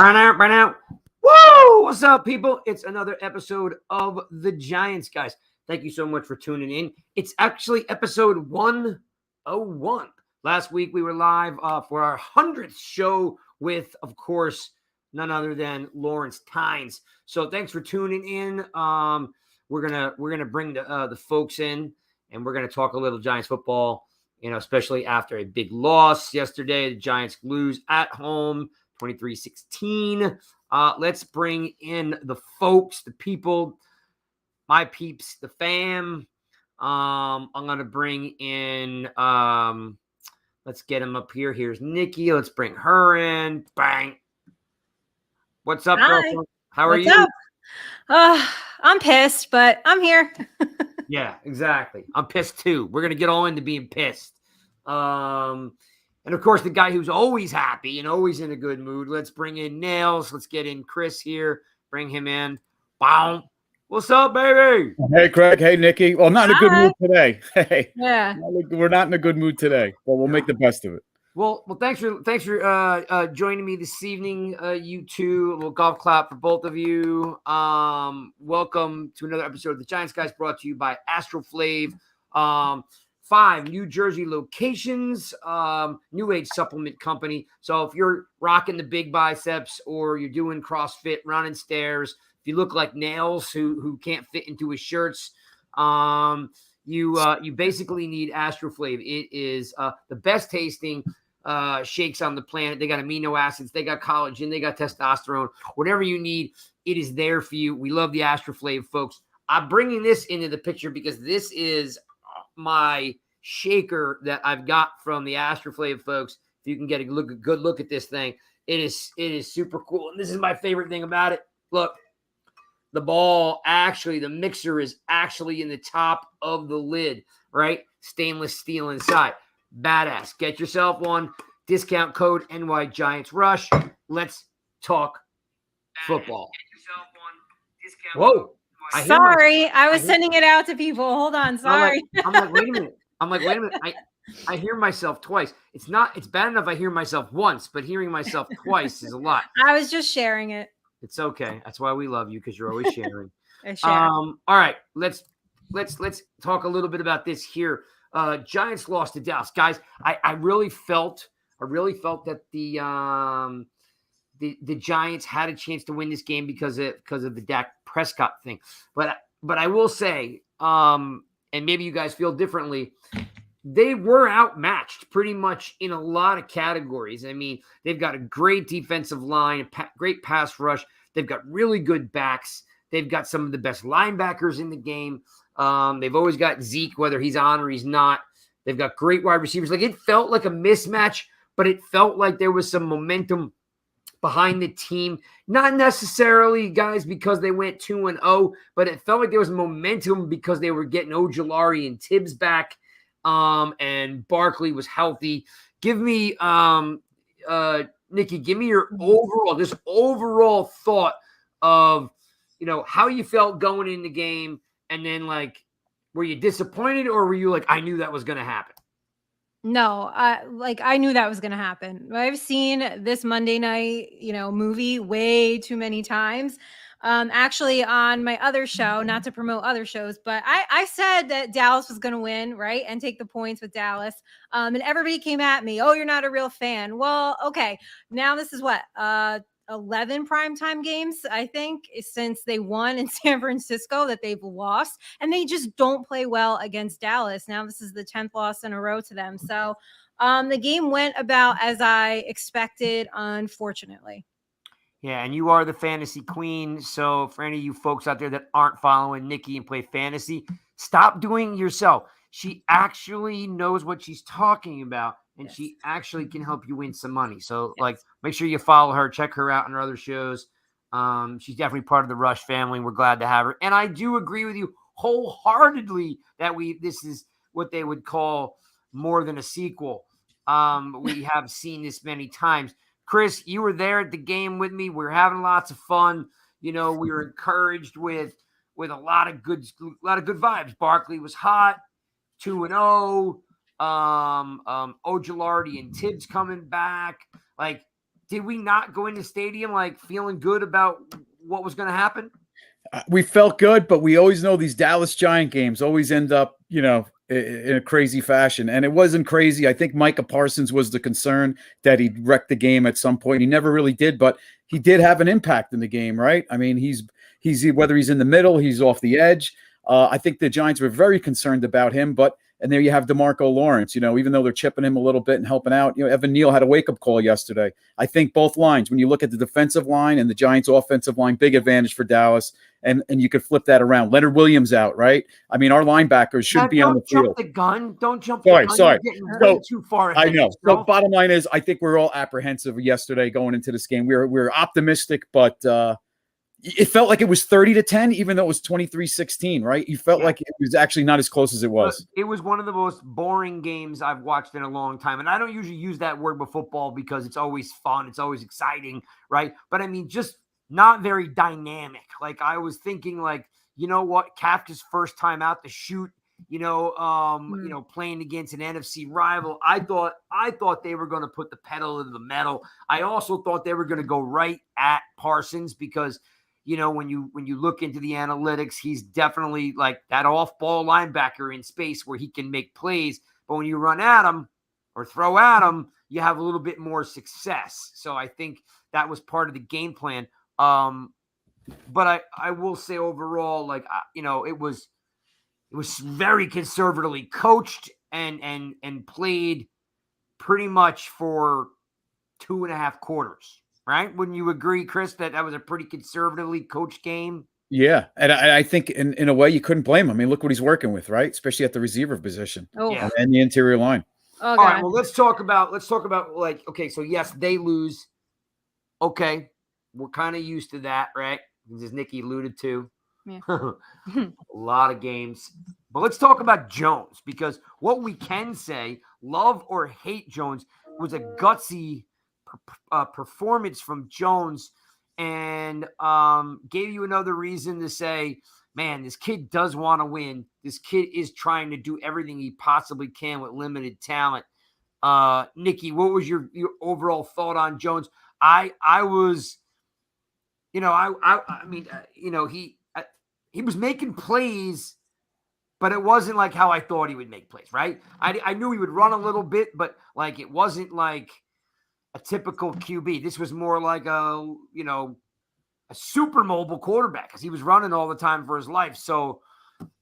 Burn out, burn out. Woo! What's up, people? It's another episode of The Giants, guys. Thank you so much for tuning in. It's actually episode 101. Last week, we were live for our 100th show with, of course, none other than Lawrence Tynes. So thanks for tuning in. We're gonna bring the folks in, and we're gonna talk a little Giants football. Especially after a big loss yesterday, the Giants lose at home, 23-16. Let's bring in the folks, the people, my peeps, the fam. I'm gonna bring in. Let's get him up here. Here's Nikki. Let's bring her in. Bang. What's up, girlfriend? How are you? I'm pissed, but I'm here. Yeah, exactly. I'm pissed too. We're gonna get all into being pissed. And of course, the guy who's always happy and always in a good mood. Let's bring in Nails. Let's get in Chris here. Bring him in. Bow. What's up, baby? Hey, Craig. Hey, Nikki. Well, not in a good mood today. Hey, yeah, we're not in a good mood today, but we'll make the best of it. Well, thanks for joining me this evening, you two. A little golf clap for both of you. Welcome to another episode of the Giants Guys, brought to you by Astroflave. 5 New Jersey locations, new age supplement company. So if you're rocking the big biceps or you're doing CrossFit, running stairs, if you look like Nails who can't fit into his shirts, you basically need Astroflave. It is the best tasting shakes on the planet. They got amino acids, they got collagen, they got testosterone. Whatever you need, it is there for you. We love the Astroflave, folks. I'm bringing this into the picture because this is my shaker that I've got from the Astroflave, folks. If you can get a good look at this thing, it is super cool. And this is my favorite thing about it. Look, the mixer is actually in the top of the lid, right? Stainless steel inside. Badass. Get yourself one. Discount code NY Giants Rush. Let's talk football. Get yourself one. Discount Whoa. Sorry, I was sending it out to people. Hold on. Sorry. I'm like, wait a minute. I hear myself twice. It's bad enough I hear myself once, but hearing myself twice is a lot. I was just sharing it. It's okay. That's why we love you, because you're always sharing. I share. All right. Let's talk a little bit about this here. Giants lost to Dallas. Guys, I really felt that the Giants had a chance to win this game because of the Dak Prescott thing. But I will say, and maybe you guys feel differently, they were outmatched pretty much in a lot of categories. I mean, they've got a great defensive line, great pass rush. They've got really good backs. They've got some of the best linebackers in the game. They've always got Zeke, whether he's on or he's not. They've got great wide receivers. Like, it felt like a mismatch, but it felt like there was some momentum behind the team. Not necessarily, guys, because they went 2-0, but it felt like there was momentum because they were getting Ojulari and Tibbs back, and Barkley was healthy. Give me, Nikki, give me your overall thought of, how you felt going in the game, and then, like, were you disappointed, or were you like, I knew that was going to happen? No, I knew that was going to happen. I've seen this Monday night, movie way too many times. Actually, on my other show, not to promote other shows, but I said that Dallas was going to win, right, and take the points with Dallas. And everybody came at me. Oh, you're not a real fan. Well, okay. Now this is what 11 primetime games, I think, since they won in San Francisco that they've lost, and they just don't play well against Dallas. Now this is the 10th loss in a row to them. So the game went about as I expected, unfortunately. Yeah, and you are the fantasy queen. So for any of you folks out there that aren't following Nikki and play fantasy, stop doing it yourself. She actually knows what she's talking about, and yes, she actually can help you win some money. So, yes, make sure you follow her, check her out on her other shows. She's definitely part of the Rush family. We're glad to have her. And I do agree with you wholeheartedly that this is what they would call more than a sequel. We have seen this many times. Chris, you were there at the game with me. We were having lots of fun. We were encouraged with a lot of good vibes. Barkley was hot, 2-0. Ojulari and Tibbs coming back. Like, did we not go into stadium like feeling good about what was going to happen? We felt good, but we always know these Dallas Giant games always end up, in a crazy fashion. And it wasn't crazy. I think Micah Parsons was the concern that he'd wreck the game at some point. He never really did, but he did have an impact in the game, right? I mean, he's whether he's in the middle, he's off the edge. I think the Giants were very concerned about him, and there you have DeMarco Lawrence, even though they're chipping him a little bit and helping out. Evan Neal had a wake-up call yesterday. I think both lines, when you look at the defensive line and the Giants' offensive line, big advantage for Dallas, and you could flip that around. Leonard Williams out, right? I mean, our linebackers should be on the field. Don't jump the gun. Sorry. You're getting way too far ahead. I know. So bottom line is, I think we're all apprehensive yesterday going into this game. We're optimistic, but it felt like it was 30-10, even though it was 23-16, right? You felt like it was actually not as close as it was. It was one of the most boring games I've watched in a long time. And I don't usually use that word with football because it's always fun. It's always exciting, right? But I mean, just not very dynamic. Like I was thinking like, you know what? Kafka's first time out to shoot, playing against an NFC rival. I thought they were going to put the pedal to the metal. I also thought they were going to go right at Parsons because when you look into the analytics, he's definitely like that off-ball linebacker in space where he can make plays. But when you run at him or throw at him, you have a little bit more success. So I think that was part of the game plan. But I will say overall, like it was very conservatively coached and played pretty much for 2.5 quarters. Right? Wouldn't you agree, Chris, that was a pretty conservatively coached game? Yeah. And I think in a way you couldn't blame him. I mean, look what he's working with, right? Especially at the receiver position and the interior line. Oh, all right. Well, let's talk about like, okay, so yes, they lose. Okay. We're kind of used to that, right? As Nikki alluded to. Yeah. A lot of games. But let's talk about Jones, because what we can say, love or hate Jones, was a gutsy performance from Jones, and gave you another reason to say, man, this kid does want to win. This kid is trying to do everything he possibly can with limited talent. Nikki, what was your overall thought on Jones? I was, he was making plays, but it wasn't like how I thought he would make plays, right? I knew he would run a little bit, but like it wasn't like a typical QB. This was more like a super mobile quarterback because he was running all the time for his life. So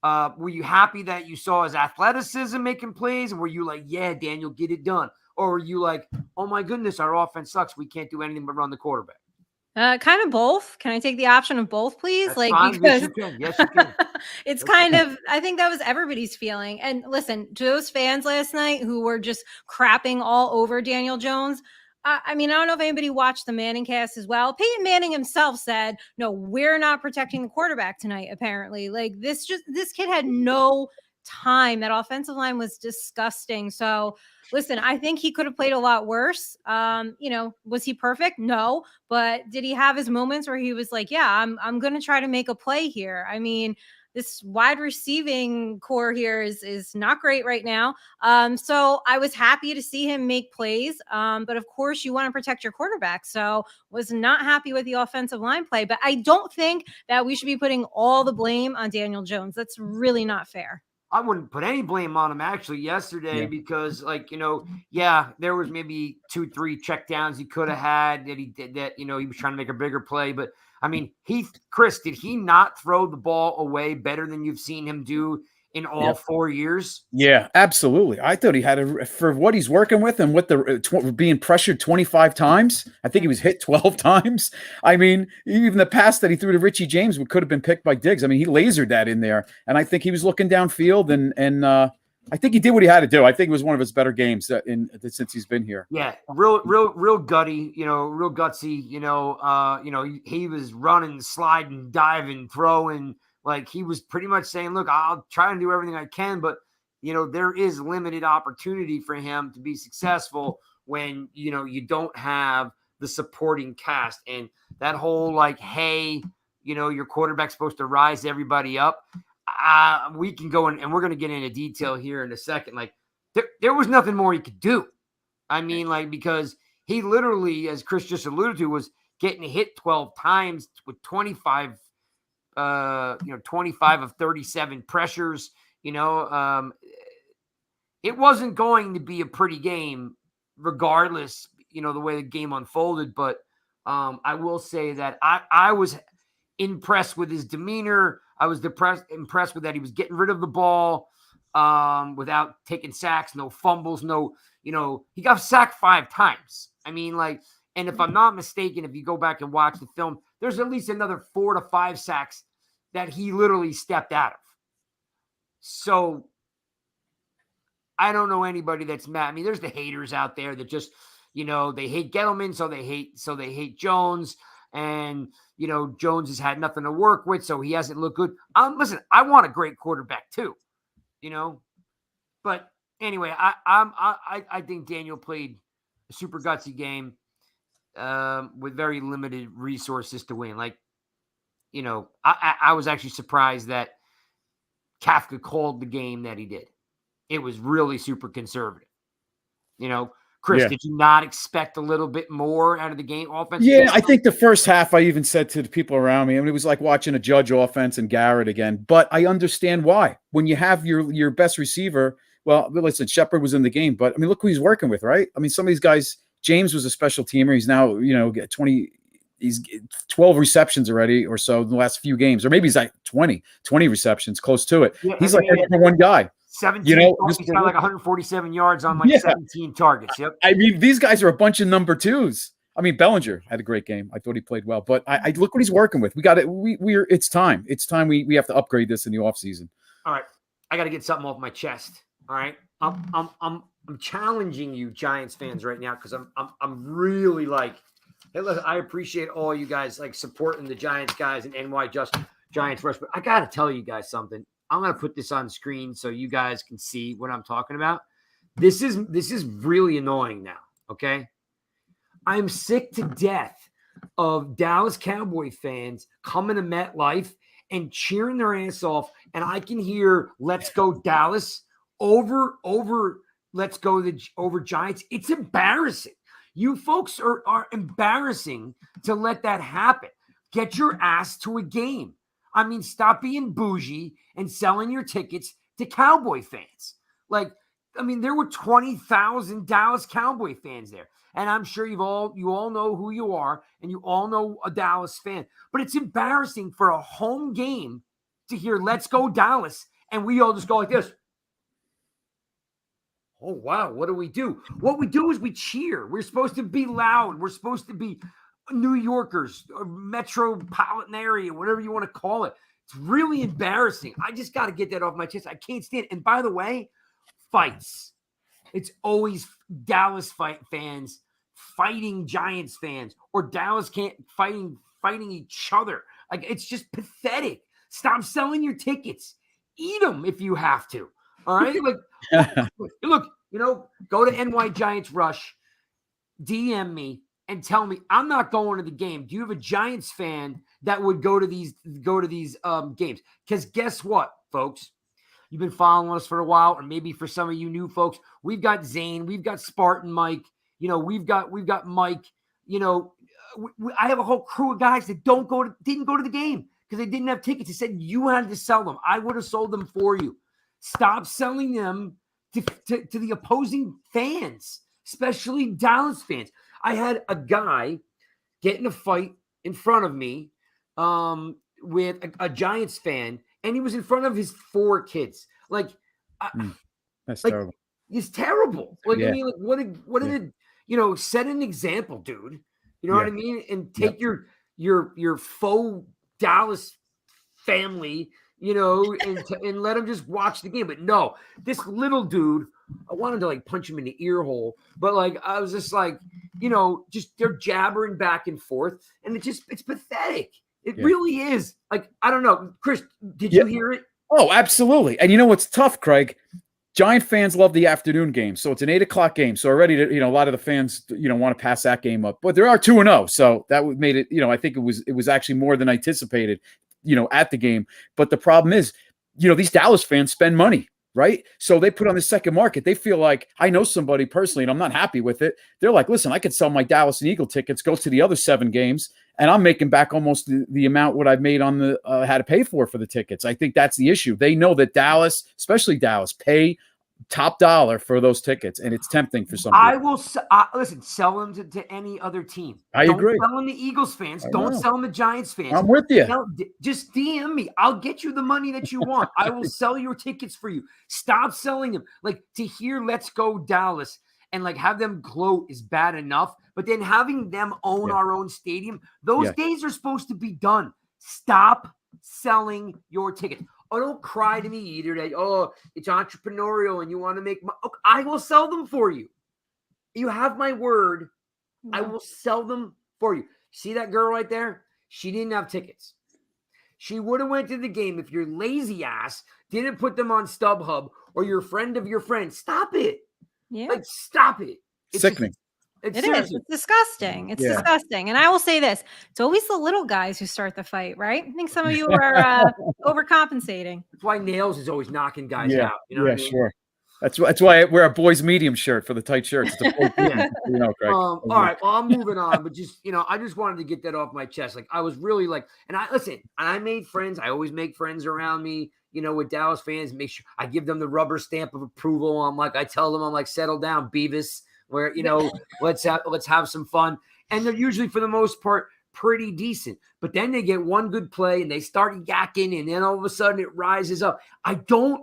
were you happy that you saw his athleticism making plays? And were you like, yeah, Daniel, get it done? Or were you like, oh my goodness, our offense sucks. We can't do anything but run the quarterback? Kind of both. Can I take the option of both, please? That's fine. Because Yes, you can. It's kind of, I think that was everybody's feeling. And listen, to those fans last night who were just crapping all over Daniel Jones, I mean, I don't know if anybody watched the Manning cast as well. Peyton Manning himself said, no, we're not protecting the quarterback tonight, apparently. Like this kid had no time. That offensive line was disgusting. So listen, I think he could have played a lot worse. Was he perfect? No. But did he have his moments where he was like, yeah, I'm going to try to make a play here? I mean, this wide receiving core here is not great right now. So I was happy to see him make plays. But of course you want to protect your quarterback. So was not happy with the offensive line play, but I don't think that we should be putting all the blame on Daniel Jones. That's really not fair. I wouldn't put any blame on him actually yesterday because there was maybe 2-3 checkdowns he could have had that he did that, he was trying to make a bigger play. But I mean, Chris, did he not throw the ball away better than you've seen him do in all 4 years? Yeah, absolutely. I thought he had for what he's working with and with the being pressured 25 times. I think he was hit 12 times. I mean, even the pass that he threw to Richie James could have been picked by Diggs. I mean, he lasered that in there, and I think he was looking downfield, and I think he did what he had to do. I think it was one of his better games since he's been here. Yeah, real gutty, real gutsy. He was running, sliding, diving, throwing. Like he was pretty much saying, look, I'll try and do everything I can, but there is limited opportunity for him to be successful when you don't have the supporting cast. And that whole like, hey, your quarterback's supposed to rise everybody up. We can go in, and we're going to get into detail here in a second. Like there was nothing more he could do. I mean, like, because he literally, as Chris just alluded to, was getting hit 12 times with 25 of 37 pressures. It wasn't going to be a pretty game regardless, the way the game unfolded. But I will say that I was impressed with his demeanor. I was impressed with that he was getting rid of the ball without taking sacks, no fumbles, he got sacked 5 times. I mean, and if I'm not mistaken, if you go back and watch the film, there's at least another 4 to 5 sacks that he literally stepped out of. So I don't know anybody that's mad. I mean, there's the haters out there that just, they hate Gettleman, so they hate Jones. And, Jones has had nothing to work with, so he hasn't looked good. Listen, I want a great quarterback too, But anyway, I think Daniel played a super gutsy game with very limited resources to win. I was actually surprised that Kafka called the game that he did. It was really super conservative. Chris, did you not expect a little bit more out of the game offense? Yeah, I think the first half I even said to the people around me, it was like watching a Judge offense and Garrett again. But I understand why. When you have your best receiver, well, listen, Shepard was in the game, but look who he's working with, right? Some of these guys, James was a special teamer. He's now, 20. He's 12 receptions already or so in the last few games, or maybe he's like 20 receptions, close to it. Yeah, he's like the number one guy. 17, he's got 147 yards on 17 targets. Yep. These guys are a bunch of number twos. Bellinger had a great game. I thought he played well, but I look what he's working with. We got it. It's time. It's time we have to upgrade this in the offseason. All right. I got to get something off my chest. All right. I'm challenging you Giants fans right now, because I'm really hey, listen, I appreciate all you guys supporting the Giants guys and NY Giants Rush, but I got to tell you guys something. I'm going to put this on screen so you guys can see what I'm talking about. This is really annoying now, okay? I'm sick to death of Dallas Cowboy fans coming to MetLife and cheering their ass off, and I can hear "Let's go Dallas" over "Let's go over Giants." It's embarrassing. You folks are embarrassing to let that happen. Get your ass to a game. Stop being bougie and selling your tickets to Cowboy fans. There were 20,000 Dallas Cowboy fans there. And I'm sure you all know who you are, and you all know a Dallas fan. But it's embarrassing for a home game to hear "Let's go Dallas," and we all just go like this. Oh, wow, what do we do? What we do is we cheer. We're supposed to be loud. We're supposed to be New Yorkers, or metropolitan area, whatever you want to call it. It's really embarrassing. I just got to get that off my chest. I can't stand it. And by the way, fights. It's always Dallas fans fighting Giants fans, or Dallas can't fighting each other. It's just pathetic. Stop selling your tickets. Eat them if you have to. All right. Look, go to NY Giants Rush, DM me and tell me I'm not going to the game. Do you have a Giants fan that would go to these games? Because guess what, folks? You've been following us for a while, or maybe for some of you new folks, we've got Zane, we've got Spartan Mike, we've got Mike. I have a whole crew of guys that didn't go to the game because they didn't have tickets. They said you had to sell them. I would have sold them for you. Stop selling them to the opposing fans, especially Dallas fans. I had a guy get in a fight in front of me with a Giants fan, and he was in front of his 4 kids. That's terrible. It's terrible. What did it? Set an example, dude. You know what I mean? And take your faux Dallas family, and let him just watch the game. But no, this little dude, I wanted to punch him in the ear hole, but I was just just they're jabbering back and forth, and it's pathetic. It really is. I don't know, Chris, did you hear it? Oh, absolutely. And you know what's tough, Craig? Giant fans love the afternoon game, so it's an 8:00 game. So already, a lot of the fans, want to pass that game up. But there are 2-0, so that made it. I think it was actually more than anticipated, at the game. But the problem is, these Dallas fans spend money. right? So they put on the second market. They feel like, I know somebody personally, and I'm not happy with it. They're like, listen, I could sell my Dallas and Eagle tickets, go to the other 7 games, and I'm making back almost the amount what I've made on the had to pay for the tickets. I think that's the issue. They know that Dallas, especially Dallas, pay top dollar for those tickets, and it's tempting for some people. I will listen. Sell them to any other team. I agree. Don't sell them to Eagles fans. Don't sell them to Giants fans. I'm with you. Just DM me. I'll get you the money that you want. I will sell your tickets for you. Stop selling them. Like, to hear "Let's Go Dallas" and like have them gloat is bad enough, but then having them own our own stadium, those days are supposed to be done. Stop selling your tickets. Oh, don't cry to me either that, oh, it's entrepreneurial and you want to make money. Okay, I will sell them for you. You have my word. Yeah. I will sell them for you. See that girl right there? She didn't have tickets. She would have went to the game if your lazy ass didn't put them on StubHub or your friend of your friend. Stop it. Yeah. Like, stop it. It's sickening. It is. It's disgusting. It's disgusting. And I will say this. It's always the little guys who start the fight, right? I think some of you are overcompensating. That's why Nails is always knocking guys out. You know what I mean? Sure. That's why I wear a boys medium shirt for the tight shirts. Craig. All right. Well, I'm moving on, but just, I just wanted to get that off my chest. Like, I was really like, and I made friends. I always make friends around me, with Dallas fans. Make sure I give them the rubber stamp of approval. I tell them, settle down, Beavis. Where, let's have some fun. And they're usually, for the most part, pretty decent. But then they get one good play and they start yakking, and then all of a sudden it rises up. I don't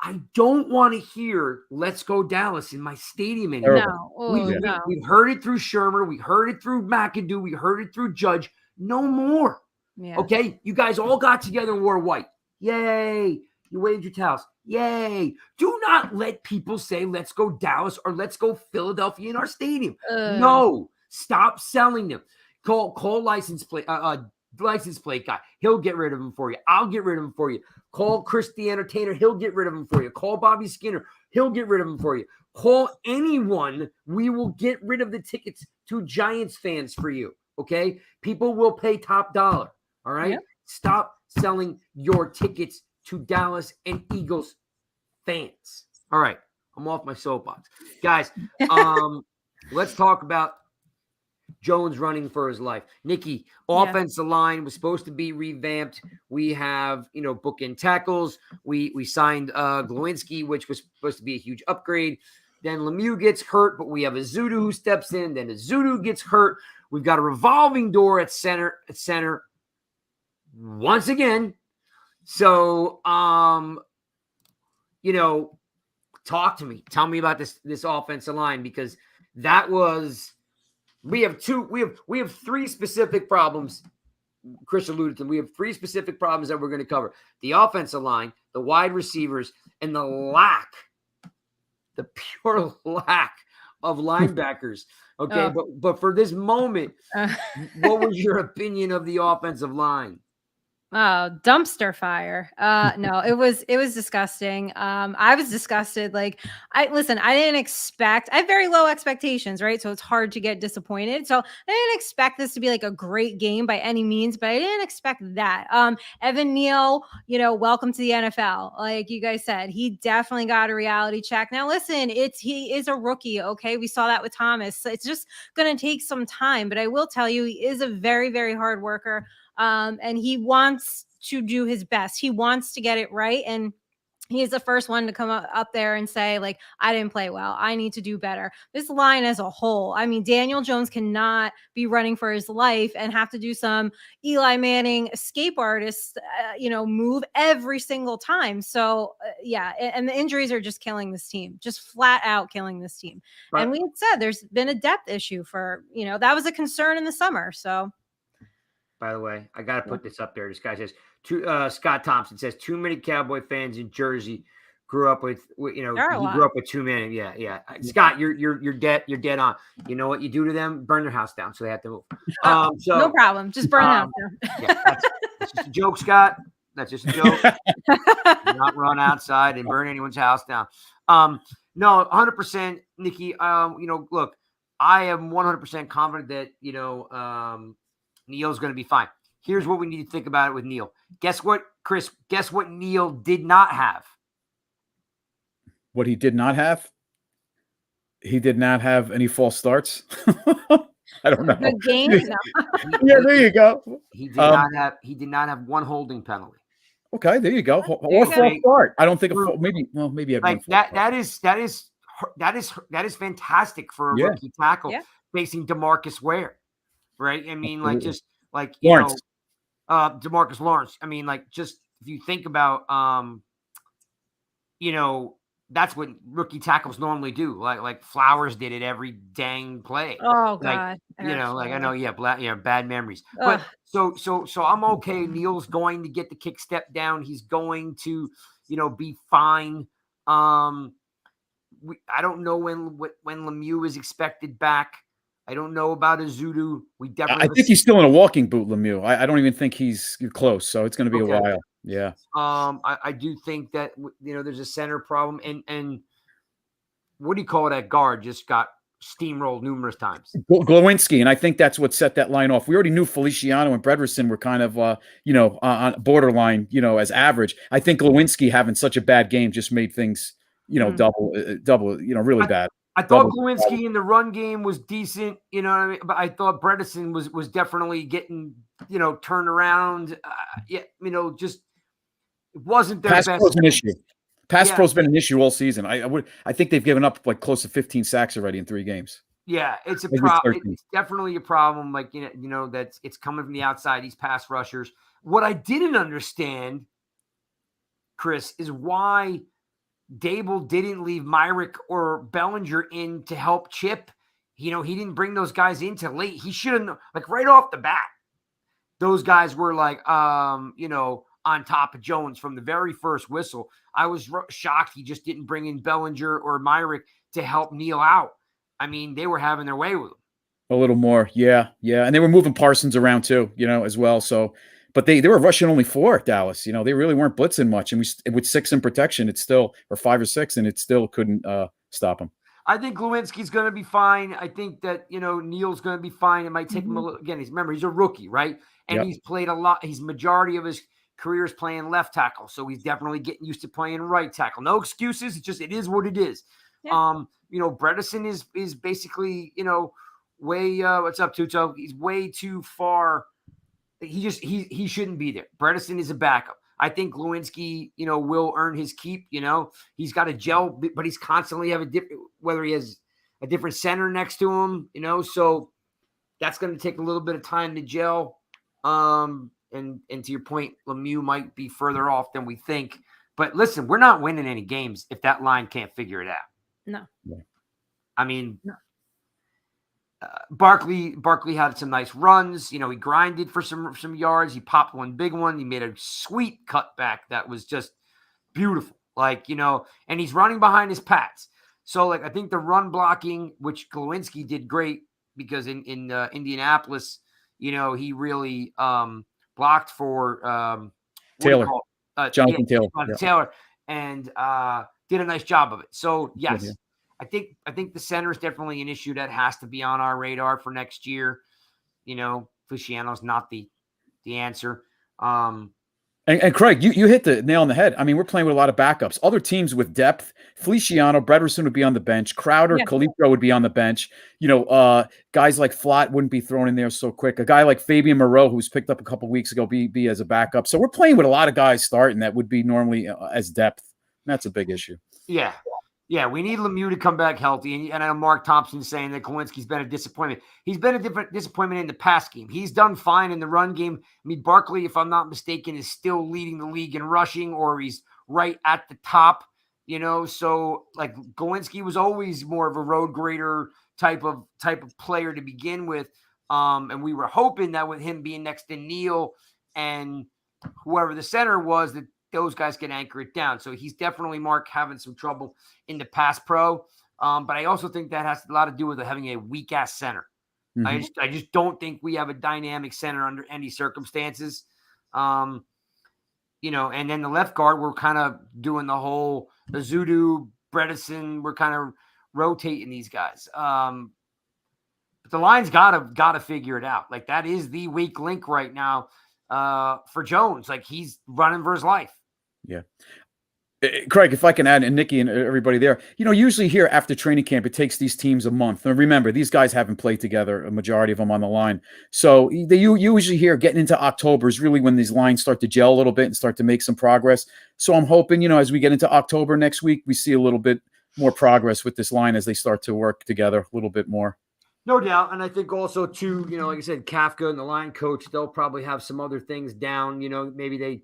want to hear "Let's Go Dallas" in my stadium anymore. No. We've heard it through Shermer. We heard it through McAdoo. We heard it through Judge. No more. Yeah. Okay? You guys all got together and wore white. Yay. You waved your towels. Yay. Do not let people say "Let's go Dallas" or "Let's go Philadelphia" in our stadium. No. Stop selling them. Call license plate guy. He'll get rid of them for you. I'll get rid of them for you. Call Chris the Entertainer. He'll get rid of them for you. Call Bobby Skinner. He'll get rid of them for you. Call anyone. We will get rid of the tickets to Giants fans for you. Okay? People will pay top dollar. All right? Yep. Stop selling your tickets to Dallas and Eagles fans. All right. I'm off my soapbox. Guys, let's talk about Jones running for his life. Nikki, offensive line was supposed to be revamped. We have, bookend tackles. We signed Glowinski, which was supposed to be a huge upgrade. Then Lemieux gets hurt, but we have Azudu who steps in. Then Azudu gets hurt. We've got a revolving door at center once again. So, talk to me. Tell me about this offensive line, because that was. We have 3 specific problems. Chris alluded to them. We have 3 specific problems that we're going to cover: the offensive line, the wide receivers, and the pure lack of linebackers. Okay, but for this moment, what was your opinion of the offensive line? Oh, dumpster fire. No, it was disgusting. I was disgusted. I have very low expectations, right? So it's hard to get disappointed. So I didn't expect this to be a great game by any means, but I didn't expect that. Evan Neal, welcome to the NFL. Like you guys said, he definitely got a reality check. Now listen, he is a rookie. Okay. We saw that with Thomas. So it's just going to take some time, but I will tell you, he is a very, very hard worker. And he wants to do his best. He wants to get it right. And he's the first one to come up there and say, I didn't play well. I need to do better. This line as a whole, Daniel Jones cannot be running for his life and have to do some Eli Manning escape artist, move every single time. So, and the injuries are just killing this team, just flat out killing this team. Right. And we had said there's been a depth issue for, that was a concern in the summer. So. By the way, I got to put this up there. This guy says, Scott Thompson says, too many Cowboy fans in Jersey grew up with, he grew up with too many. Yeah. Scott, you're dead on. You know what you do to them? Burn their house down, so they have to move. No problem. Just burn the house down. That's just a joke, Scott. That's just a joke. Do not run outside and burn anyone's house down. No, 100%, Nikki. Look, I am 100% confident that, Neil's going to be fine. Here's what we need to think about it with Neil. Guess what, Chris? Guess what Neil did not have What he did not have, he did not have any false starts. I don't know. Good games. No. Yeah, there you go. He did not have one holding penalty. Okay, there you go. There Or you false go. start. I don't think maybe he had one Like false that. That is fantastic for a Yeah. rookie tackle Yeah. facing DeMarcus Ware, right? I mean, like Absolutely. just like Lawrence. DeMarcus Lawrence. I mean, like just if you think about that's what rookie tackles normally do. Like Flowers did it every dang play. Oh Like, God. like I know, bad memories. Ugh. But so I'm okay. Neal's going to get the kick step down. He's going to, be fine. I don't know when Lemieux is expected back. I don't know about Azudu. We definitely. I think he's still in a walking boot, Lemieux. I don't even think he's close. So it's going to be a while. Yeah. I do think that there's a center problem, and what do you call it? That guard just got steamrolled numerous times. Glowinski, and I think that's what set that line off. We already knew Feliciano and Brederson were kind of on borderline, as average. I think Glowinski having such a bad game just made things double, really bad. I thought Glowinski in the run game was decent, what I mean? But I thought Bredesen was definitely getting, turned around. Just it wasn't their Pass best. pro's an issue. Pass pro's been an issue all season. I think they've given up like close to 15 sacks already in 3 games. Yeah, it's a problem. It's definitely a problem. Like that's it's coming from the outside. These pass rushers. What I didn't understand, Chris, is why Dable didn't leave Myrick or Bellinger in to help Chip. He didn't bring those guys in till late. He should have, like, right off the bat. Those guys were like, on top of Jones from the very first whistle. I was shocked he just didn't bring in Bellinger or Myrick to help Neal out. I mean, they were having their way with him. A little more, yeah. And they were moving Parsons around too, as well. So, but they were rushing only 4 at Dallas. They really weren't blitzing much. And with 6 in protection, it's still, or 5 or 6, and it still couldn't stop them. I think Glowinski's going to be fine. I think that, Neal's going to be fine. It might take him a little, again, he's a rookie, right? And he's played a lot. He's majority of his career is playing left tackle. So he's definitely getting used to playing right tackle. No excuses. It is what it is. Yeah. Bredesen is basically, way, what's up, Tuto? He's way too far. He shouldn't be there. Bredesen is a backup. I think Glowinski, will earn his keep. He's got a gel, but he's constantly have whether he has a different center next to him, so that's going to take a little bit of time to gel. And to your point, Lemieux might be further off than we think. But listen, we're not winning any games if that line can't figure it out. No. I mean, no. Barkley had some nice runs. He grinded for some yards. He popped one big one. He made a sweet cutback that was just beautiful. And he's running behind his Pats. So, I think the run blocking, which Glowinski did great because in Indianapolis, he really blocked for Taylor. Jonathan Taylor. Taylor, and did a nice job of it. So, yes. Yeah. I think the center is definitely an issue that has to be on our radar for next year. Feliciano's not the answer. And Craig, you hit the nail on the head. I mean, we're playing with a lot of backups. Other teams with depth, Feliciano, Brederson would be on the bench. Crowder, Calipro would be on the bench. Guys like Flott wouldn't be thrown in there so quick. A guy like Fabian Moreau, who's picked up a couple weeks ago, be as a backup. So we're playing with a lot of guys starting that would be normally as depth. That's a big issue. Yeah. Yeah, we need Lemieux to come back healthy. And I know Mark Thompson's saying that Glowinski's been a disappointment. He's been a different disappointment in the pass game. He's done fine in the run game. I mean, Barkley, if I'm not mistaken, is still leading the league in rushing, or he's right at the top, So, Glowinski was always more of a road grader type of player to begin with. And we were hoping that with him being next to Neal and whoever the center was, that those guys can anchor it down. So he's definitely, Mark, having some trouble in the pass pro. But I also think that has a lot to do with having a weak ass center. Mm-hmm. I just don't think we have a dynamic center under any circumstances. And then the left guard, we're kind of doing the whole Azudu, Bredesen, we're kind of rotating these guys. But the line's gotta figure it out. That is the weak link right now for Jones. He's running for his life. Yeah. Craig, if I can add, and Nikki and everybody there, usually here after training camp, it takes these teams a month. And remember, these guys haven't played together, a majority of them on the line. So you usually hear getting into October is really when these lines start to gel a little bit and start to make some progress. So I'm hoping, as we get into October next week, we see a little bit more progress with this line as they start to work together a little bit more. No doubt. And I think also too, like I said, Kafka and the line coach, they'll probably have some other things down, maybe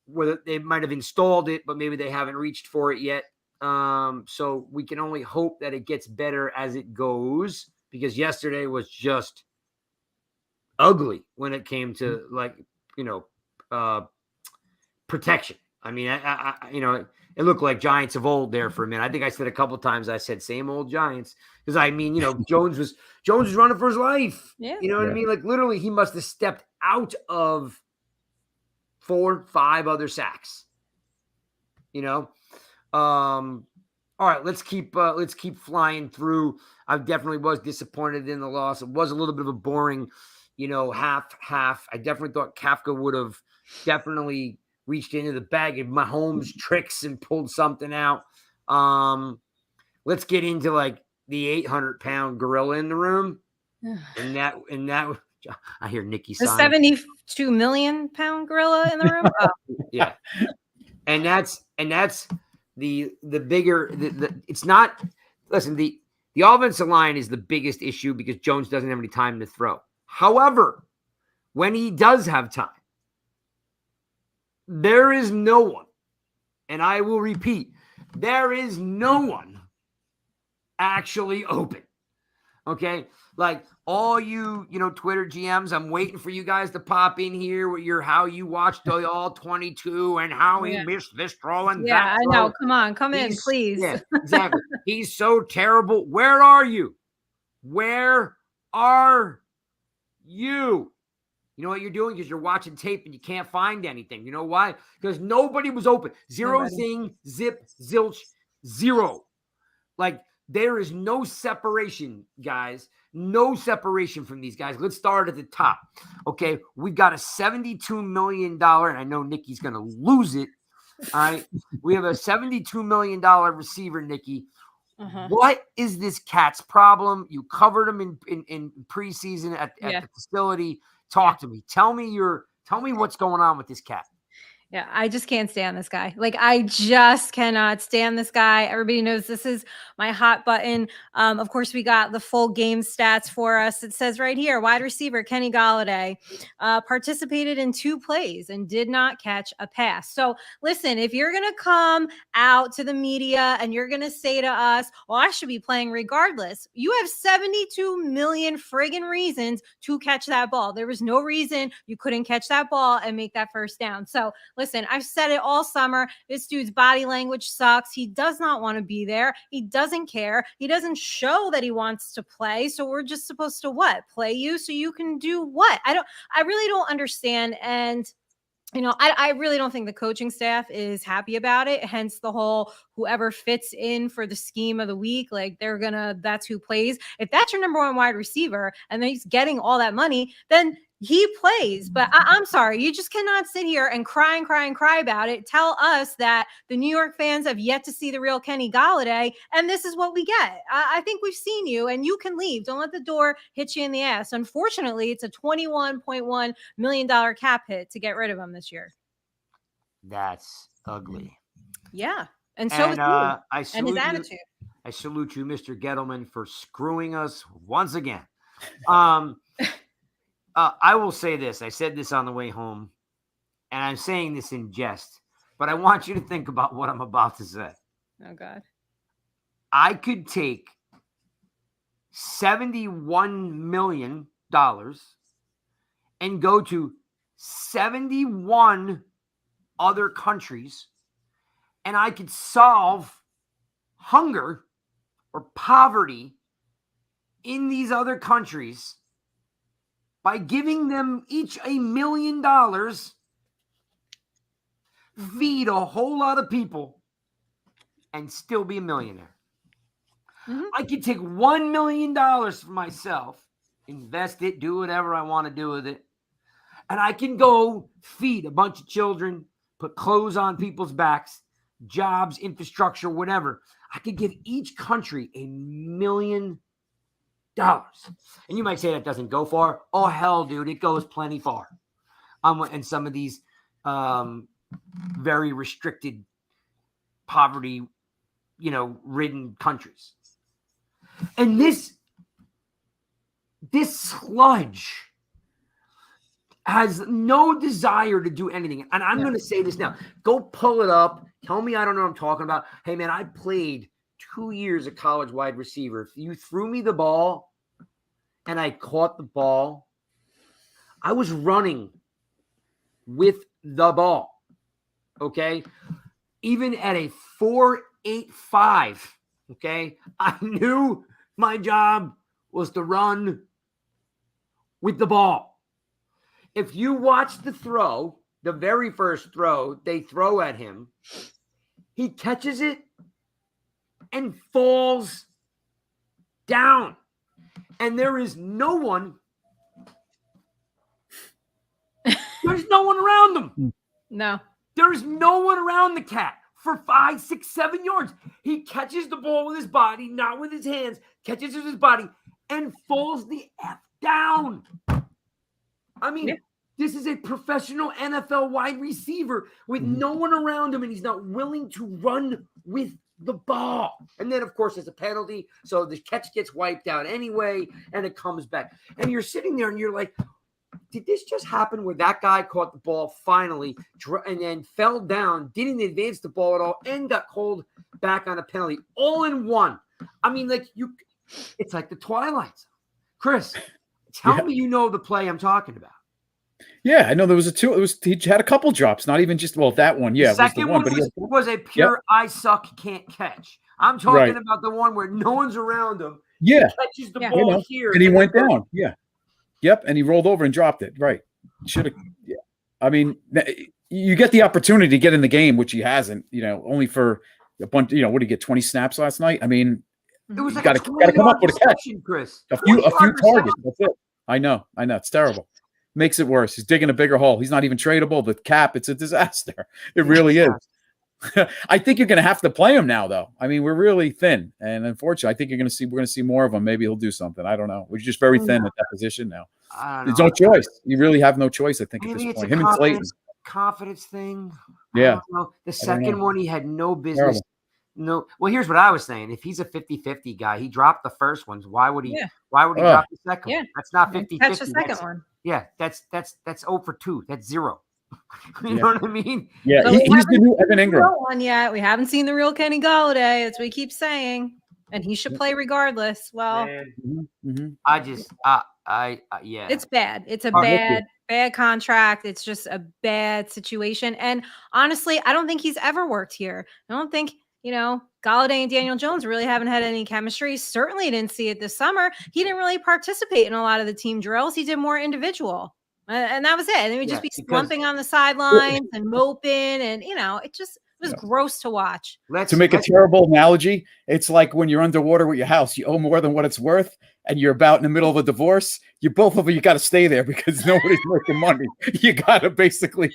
whether they might have installed it, but maybe they haven't reached for it yet. So we can only hope that it gets better as it goes, because yesterday was just ugly when it came to protection. I mean, it looked like Giants of old there for a minute. I think I said a couple of times, I said same old Giants, because Jones was running for his life. Yeah. You know what I mean? Like literally, he must have stepped out of 4, 5 other sacks. All right, let's keep flying through. I definitely was disappointed in the loss. It was a little bit of a boring, half. I definitely thought Kafka would have definitely reached into the bag of Mahomes tricks and pulled something out. Let's get into like the 800-pound gorilla in the room. and that I hear Nikki the sigh. 72 million pound gorilla in the room. Oh. Yeah. And that's the bigger, it's not, listen, the offensive line is the biggest issue because Jones doesn't have any time to throw. However, when he does have time, there is no one, and I will repeat, there is no one actually open. Okay? Like all you Twitter GMs, I'm waiting for you guys to pop in here with how you watched the all 22 and how he missed this throw and that throw. I know. Come on, come in, please. Yeah, exactly. He's so terrible. Where are you? Where are you? You know what you're doing? Because you're watching tape and you can't find anything. You know why? Because nobody was open. Zero, zing, zip, zilch, zero. Like, there is no separation, guys. No separation from these guys. Let's start at the top. Okay, we got a $72 million, and I know Nikki's going to lose it. All right, we have a $72 million receiver, Nikki. Uh-huh. What is this cat's problem? You covered him in preseason at the facility. Talk to me. Tell me what's going on with this cat. Yeah, I just can't stand this guy. Like, I just cannot stand this guy. Everybody knows this is my hot button. Of course, we got the full game stats for us. It says right here, wide receiver Kenny Golladay participated in 2 plays and did not catch a pass. So listen, if you're going to come out to the media and you're going to say to us, well, I should be playing regardless. You have 72 million friggin' reasons to catch that ball. There was no reason you couldn't catch that ball and make that first down. So listen, I've said it all summer. This dude's body language sucks. He does not want to be there. He doesn't care. He doesn't show that he wants to play. So we're just supposed to what? Play you so you can do what? I really don't understand. And I really don't think the coaching staff is happy about it. Hence the whole whoever fits in for the scheme of the week, like that's who plays. If that's your number 1 wide receiver and then he's getting all that money, then he plays. But I'm sorry, you just cannot sit here and cry about it. Tell us that the New York fans have yet to see the real Kenny Golladay, and this is what we get. I think we've seen you, and you can leave. Don't let the door hit you in the ass. Unfortunately, it's a $21.1 million cap hit to get rid of him this year. That's ugly. Yeah, and so is he, and his attitude. I salute you, Mr. Gettleman, for screwing us once again. I will say this. I said this on the way home, and I'm saying this in jest, but I want you to think about what I'm about to say. Oh, God. I could take $71 million and go to 71 other countries, and I could solve hunger or poverty in these other countries by giving them each $1 million, feed a whole lot of people, and still be a millionaire. Mm-hmm. I could take $1 million for myself, invest it, do whatever I want to do with it, and I can go feed a bunch of children, put clothes on people's backs, jobs, infrastructure, whatever. I could give each country $1 million. And you might say that doesn't go far. Oh, hell, dude, it goes plenty far. In some of these very restricted, poverty, ridden countries. And this sludge has no desire to do anything. And I'm going to say this now. Go pull it up. Tell me I don't know what I'm talking about. Hey, man, I played 2 years of college wide receiver. If you threw me the ball and I caught the ball, I was running with the ball. Okay? Even at a 4.85, okay, I knew my job was to run with the ball. If you watch the throw, the very first throw they throw at him, he catches it and falls down. And there is no one. There's no one around him. No. There's no one around the cat for 5, 6, 7 yards. He catches the ball with his body, not with his hands, catches it with his body, and falls the F down. I mean, This is a professional NFL wide receiver with no one around him, and he's not willing to run with the ball. And then, of course, there's a penalty, so the catch gets wiped out anyway, and it comes back. And you're sitting there, and you're like, did this just happen where that guy caught the ball finally and then fell down, didn't advance the ball at all, and got called back on a penalty all in one? I mean, it's like the Twilight Zone. Chris, tell me you know the play I'm talking about. Yeah, I know there was he had a couple drops, not even just that one. Yeah, the second one was a pure I suck, can't catch. I'm talking about the one where no one's around him. Yeah. He catches the ball here. And he went down. Yeah. Yep. And he rolled over and dropped it. Right. Should have. Yeah. I mean, you get the opportunity to get in the game, which he hasn't, only for a bunch, what did he get 20 snaps last night? I mean, it was like got to come up with a catch. Chris. A few targets. That's it. I know. It's terrible. Makes it worse. He's digging a bigger hole. He's not even tradable. The cap, it's a disaster. It really is. I think you're going to have to play him now, though. I mean, we're really thin, and unfortunately, I think we're going to see more of him. Maybe he'll do something. I don't know. We're just very thin at that position now. There's no choice. You really have no choice. I think at this point. Him and Slayton. Confidence thing. Yeah. The second one, he had no business. No. Well, here's what I was saying. If he's a 50-50 guy, he dropped the first ones. Why would he? Why would he drop the second one? That's not 50-50. Catch the second one. Yeah, that's 0 for 2. That's 0. You know what I mean? Yeah, he's the new Evan Ingram. One yet. We haven't seen the real Kenny Golladay. That's what we keep saying, and he should play regardless. Well, I just, yeah, it's bad. It's a bad contract. It's just a bad situation. And honestly, I don't think he's ever worked here. I don't think Golladay and Daniel Jones really haven't had any chemistry. Certainly didn't see it this summer. He didn't really participate in a lot of the team drills. He did more individual. And that was it. And he would just be slumping on the sidelines and moping. And, it was gross to watch. To make a terrible analogy, it's like when you're underwater with your house, you owe more than what it's worth, and you're about in the middle of a divorce. You got to stay there because nobody's making money. You got to basically,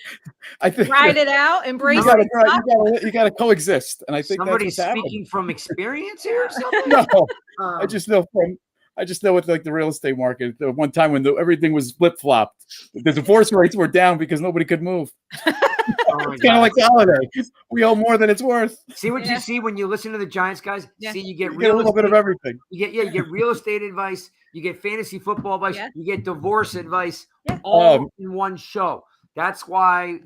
I think, ride it out, embrace it. You got to coexist. And I think somebody's that's what's speaking from experience here or something? No, I just know with the real estate market, the one time when everything was flip-flopped, the divorce rates were down because nobody could move. It's kind of like Holiday. We owe more than it's worth. See what you see when you listen to the Giants guys? Yeah. See, you get a little bit of everything. You get real estate advice, you get fantasy football advice, you get divorce advice, in one show. That's why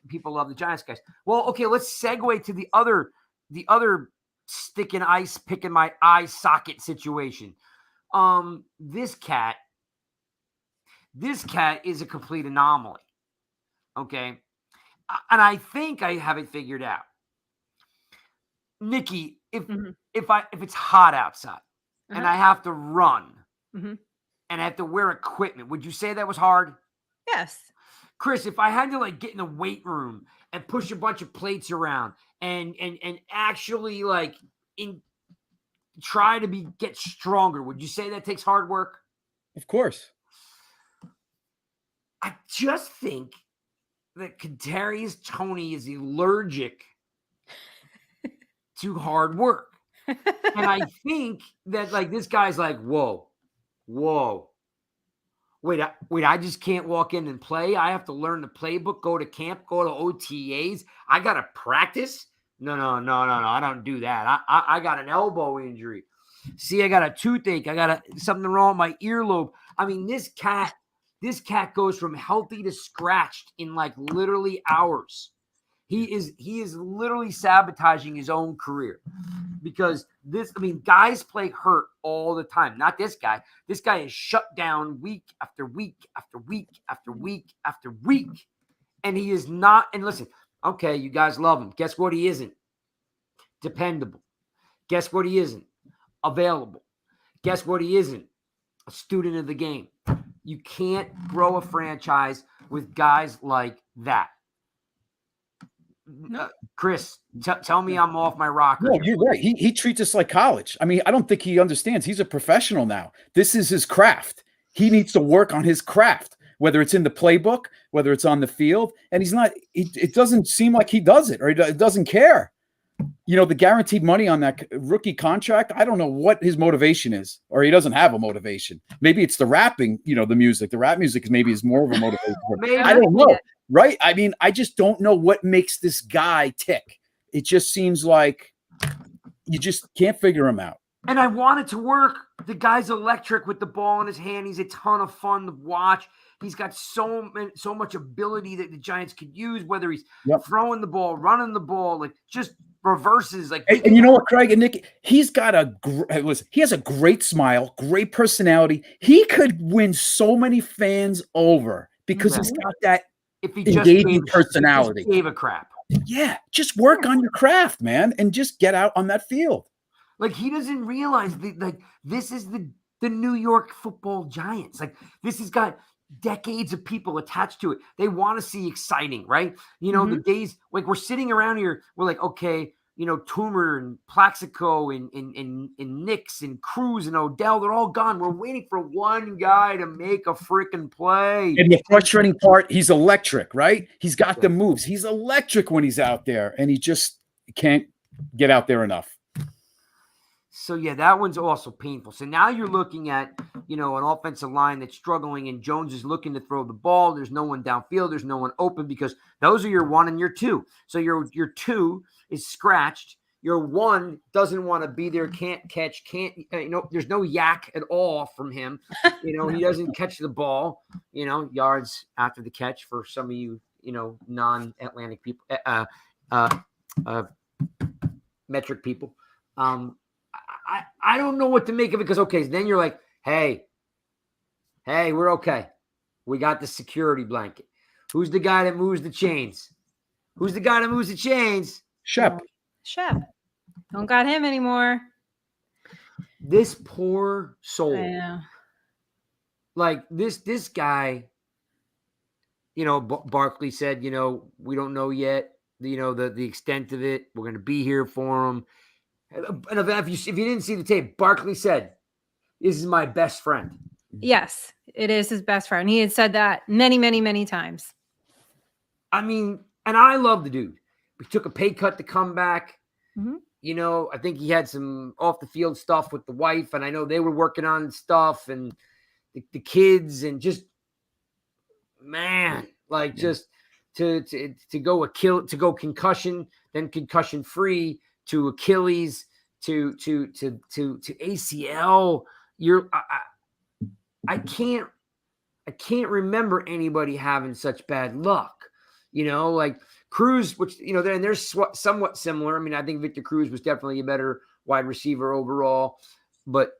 people love the Giants guys. Well, okay, let's segue to the other stick in ice, picking my eye socket situation. This cat is a complete anomaly. Okay. And I think I have it figured out. Nikki, if it's hot outside and I have to run and I have to wear equipment, would you say that was hard? Yes. Chris, if I had to get in the weight room and push a bunch of plates around and actually try to get stronger, would you say that takes hard work? Of course. I just think that Kadarius Toney is allergic to hard work. And I think that like this guy's like, whoa. Wait, I just can't walk in and play. I have to learn the playbook, go to camp, go to OTAs. I got to practice. No. I don't do that. I got an elbow injury. See, I got a toothache. I got something wrong with my earlobe. I mean, this cat goes from healthy to scratched in like literally hours. He is literally sabotaging his own career because guys play hurt all the time. Not this guy. This guy is shut down week after week after week after week after week. And he is not, and listen, okay, you guys love him. Guess what he isn't? Dependable. Guess what he isn't? Available. Guess what he isn't? A student of the game. You can't grow a franchise with guys like that. Chris, tell me I'm off my rocker. No, you're right. He treats us like college. I mean, I don't think he understands. He's a professional now. This is his craft. He needs to work on his craft, whether it's in the playbook, whether it's on the field. And he's not, it doesn't seem like he does it or he doesn't care. You know, the guaranteed money on that rookie contract, I don't know what his motivation is, or he doesn't have a motivation. Maybe it's the rapping, you know, the music. The rap music is more of a motivation. I don't know. Right? I mean, I just don't know what makes this guy tick. It just seems like you just can't figure him out. And I want it to work. The guy's electric with the ball in his hand. He's a ton of fun to watch. He's got so much ability that the Giants could use, whether he's throwing the ball, running the ball, like just reverses. Like, and you know what, Craig and Nick, he has a great smile, great personality. He could win so many fans over because he's got that engaging personality. Gave a crap. Yeah, just work on your craft, man, and just get out on that field. Like he doesn't realize this is the New York Football Giants. Like this has got decades of people attached to it. They want to see exciting, right? You know, the days like we're sitting around here, we're like, okay, you know, Toomer and Plaxico and Nix and Cruz and Odell, they're all gone. We're waiting for one guy to make a freaking play. And the frustrating part, he's electric, right? He's got the moves. He's electric when he's out there, and he just can't get out there enough. So, yeah, that one's also painful. So now you're looking at, you know, an offensive line that's struggling, and Jones is looking to throw the ball. There's no one downfield. There's no one open because those are your one and your two. So your two is scratched. Your one doesn't want to be there, can't catch, there's no yak at all from him. You know, he doesn't catch the ball, you know, yards after the catch for some of you, you know, non-Atlantic people, metric people. I don't know what to make of it because, okay, then you're like, hey, we're okay. We got the security blanket. Who's the guy that moves the chains? Who's the guy that moves the chains? Shep. Don't got him anymore. This poor soul. Yeah. Like this guy, you know, Barkley said, you know, we don't know yet, you know, the extent of it. We're going to be here for him. And if you didn't see the tape, Barkley said, this is my best friend. Yes, it is his best friend. He had said that many, many, many times. I mean, and I love the dude. He took a pay cut to come back. Mm-hmm. You know, I think he had some off the field stuff with the wife, and I know they were working on stuff and the kids, and just, man, like just to go concussion, then concussion free, to Achilles, to ACL. I can't remember anybody having such bad luck. You know, like Cruz, which, you know, they're somewhat similar. I mean, I think Victor Cruz was definitely a better wide receiver overall, but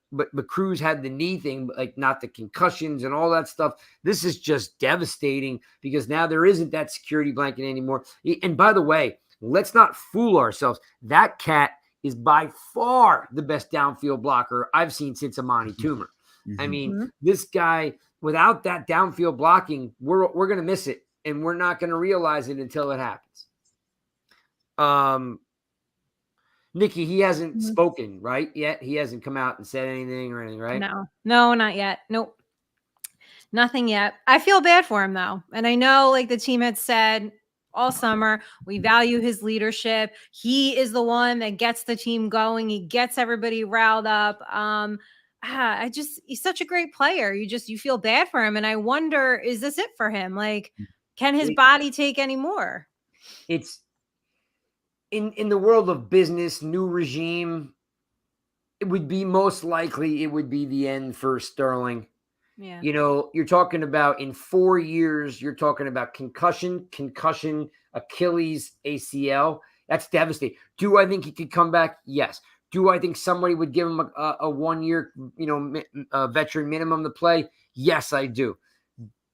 Cruz had the knee thing, like not the concussions and all that stuff. This is just devastating because now there isn't that security blanket anymore. And by the way, let's not fool ourselves. That cat is by far the best downfield blocker I've seen since Amani Toomer. I mean, this guy, without that downfield blocking, we're going to miss it, and we're not going to realize it until it happens. Nikki, he hasn't spoken, right, yet? He hasn't come out and said anything or anything, right? No, not yet. Nope. Nothing yet. I feel bad for him, though. And I know, like, the team had said, all summer. We value his leadership. He is the one that gets the team going. He gets everybody riled up. He's such a great player. You feel bad for him. And I wonder, is this it for him? Like, can his body take any more? It's in the world of business, new regime, it would be most likely it would be the end for Sterling. Yeah. You know, you're talking about in 4 years, you're talking about concussion, Achilles, ACL. That's devastating. Do I think he could come back? Yes. Do I think somebody would give him a 1 year, veteran minimum to play? Yes, I do.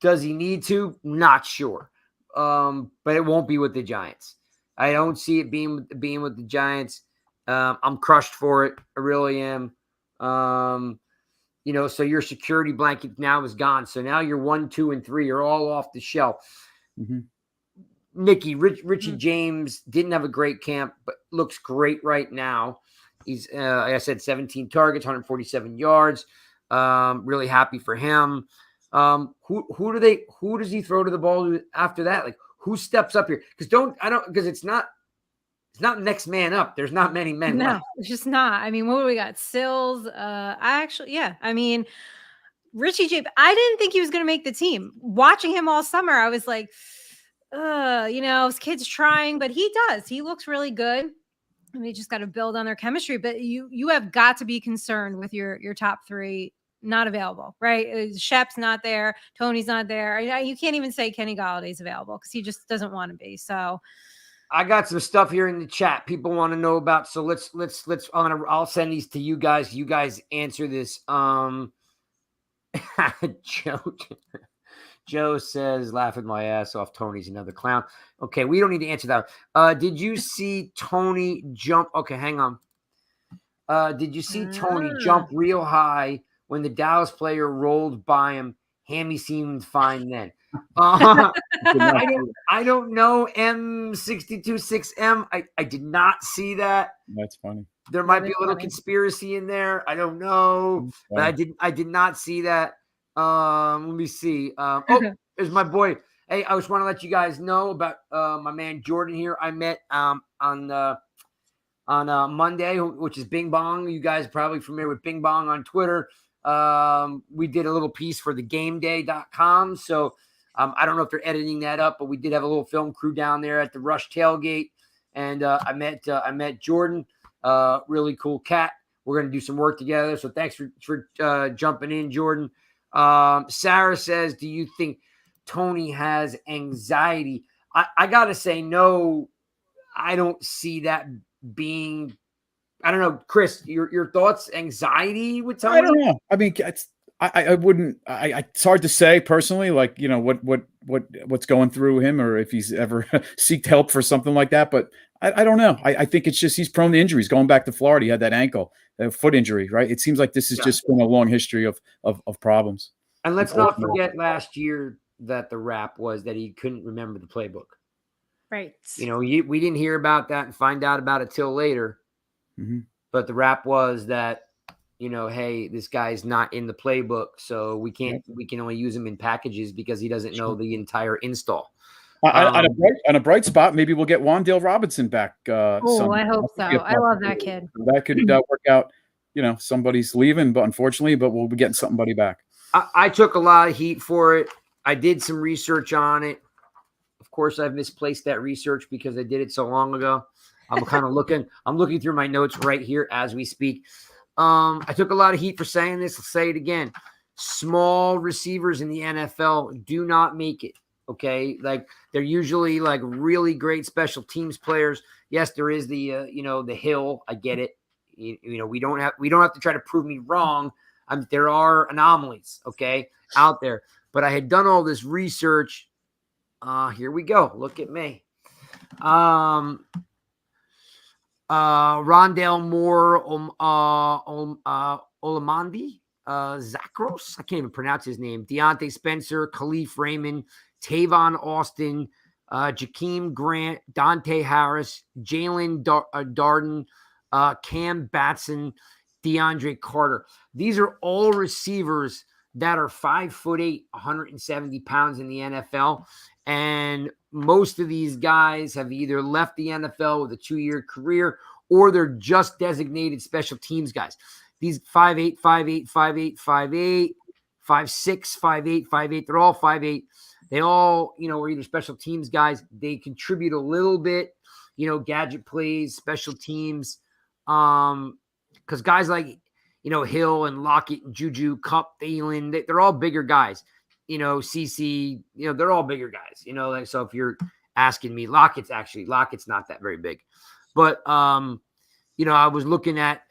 Does he need to? Not sure. But it won't be with the Giants. I don't see it being with the Giants. I'm crushed for it. I really am. So your security blanket now is gone. So now you're 1, 2, and 3 are all off the shelf. Mm-hmm. Nikki, Richie James didn't have a great camp, but looks great right now. He's, like I said, 17 targets, 147 yards. Really happy for him. Who does he throw to the ball to after that? Like, who steps up here? Because it's not next man up. There's not many men left. It's just not. I mean, what do we got? Sills. I mean, Richie James, I didn't think he was going to make the team. Watching him all summer, I was like, his kid's trying, but he does. He looks really good. And they just got to build on their chemistry. But you have got to be concerned with your top 3 not available, right? Shep's not there. Tony's not there. You can't even say Kenny Galladay's available because he just doesn't want to be. So I got some stuff here in the chat people want to know about. So let's I'll send these to you guys. You guys answer this. Joe says, laughing my ass off. Tony's another clown. Okay, we don't need to answer that. Did you see Tony jump? Okay, hang on. Did you see Tony jump real high when the Dallas player rolled by him? Hammy seemed fine then. I don't know M626M. I did not see that. That's funny. There might be a little conspiracy in there. I don't know, but I did not see that. Let me see. There's my boy. Hey, I just want to let you guys know about my man Jordan here. I met on Monday, which is Bing Bong. You guys are probably familiar with Bing Bong on Twitter. We did a little piece for thegameday.com. So I don't know if they're editing that up, but we did have a little film crew down there at the Rush tailgate. And I met Jordan, really cool cat. We're going to do some work together. So thanks for jumping in, Jordan. Sarah says, do you think Tony has anxiety? I got to say, no, I don't see that being, I don't know, Chris, your thoughts, anxiety with Tony? I don't know. I mean, I wouldn't, it's hard to say personally, like, what's going through him or if he's ever seeked help for something like that. But I don't know. I think it's just, he's prone to injuries. Going back to Florida, he had that foot injury, right? It seems like this has just been a long history of problems. And let's not forget last year that the rap was that he couldn't remember the playbook. Right. We didn't hear about that and find out about it till later. Mm-hmm. But the rap was that, hey, this guy's not in the playbook, so we can only use him in packages because he doesn't know the entire install. On a bright spot, maybe we'll get Wan'Dale Robinson back. I hope so. I love that kid. That could work out. Somebody's leaving, but we'll be getting somebody back. I took a lot of heat for it. I did some research on it. Of course, I've misplaced that research because I did it so long ago. I'm looking through my notes right here as we speak. I took a lot of heat for saying this. I'll say it again. Small receivers in the NFL do not make it. Okay. Like, they're usually like really great special teams players. Yes, there is the hill. I get it. We don't have to try to prove me wrong. There are anomalies, okay, out there, but I had done all this research. Here we go. Look at me. Rondale Moore, Olamandi, Zakros. I can't even pronounce his name. Deontay Spencer, Khalif Raymond, Tavon Austin, Jakeem Grant, Dante Harris, Jalen Darden, Cam Batson, DeAndre Carter. These are all receivers that are 5'8", 170 pounds in the NFL. And most of these guys have either left the NFL with a 2-year career or they're just designated special teams guys. These 5'8", 5'8", 5'8", 5'8", 5'6", 5'8", 5'8", they're all 5'8". They all, are either special teams guys. They contribute a little bit, gadget plays, special teams. Because guys like, Hill and Lockett and Juju, Kupp, Thielen, they're all bigger guys. CC, they're all bigger guys. So if you're asking me, Lockett's not that very big. But, I was looking at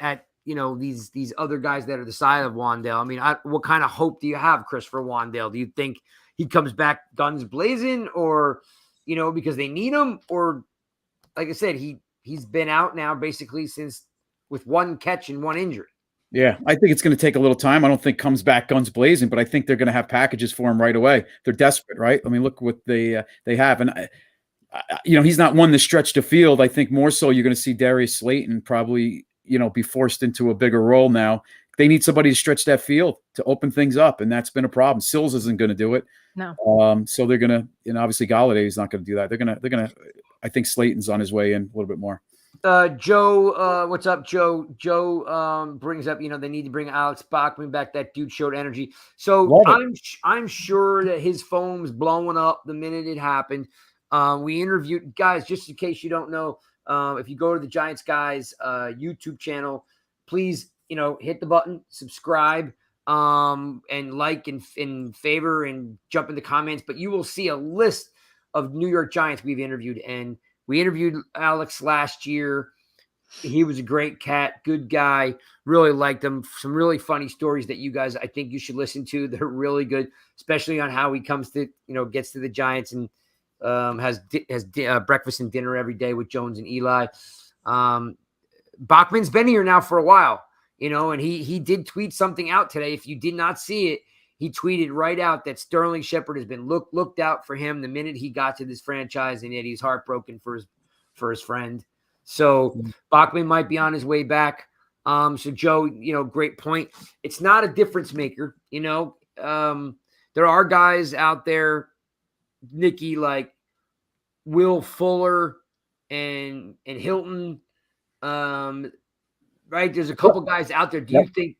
these other guys that are the side of Wan'Dale. I mean, what kind of hope do you have, Chris, for Wan'Dale? Do you think he comes back guns blazing or, because they need him? Or, like I said, he's been out now basically since with one catch and one injury. Yeah, I think it's going to take a little time. I don't think comes back guns blazing, but I think they're going to have packages for him right away. They're desperate, right? I mean, look what they have. And, he's not one to stretch the field. I think more so you're going to see Darius Slayton probably, be forced into a bigger role now. They need somebody to stretch that field to open things up, and that's been a problem. Sills isn't going to do it. No. So they're going to, obviously Galladay is not going to do that. They're going to, I think Slayton's on his way in a little bit more. Joe, what's up, Joe? Joe brings up, they need to bring Alex Bachman back. That dude showed energy. So I'm sure that his phone's blowing up the minute it happened. We interviewed guys, just in case you don't know, if you go to the Giants guys YouTube channel, please, hit the button, subscribe, and like and favor and jump in the comments. But you will see a list of New York Giants we've interviewed, and we interviewed Alex last year. He was a great cat, good guy, really liked him. Some really funny stories that you guys, I think you should listen to. They're really good, especially on how he comes to, gets to the Giants and has breakfast and dinner every day with Jones and Eli. Bachman's been here now for a while, and he did tweet something out today. If you did not see it, he tweeted right out that Sterling Shepard has been looked out for him the minute he got to this franchise, and yet he's heartbroken for his friend. So Bachman might be on his way back. So Joe, great point. It's not a difference maker. There are guys out there, Nicky, like Will Fuller and Hilton. Right? There's a couple guys out there. Do you think?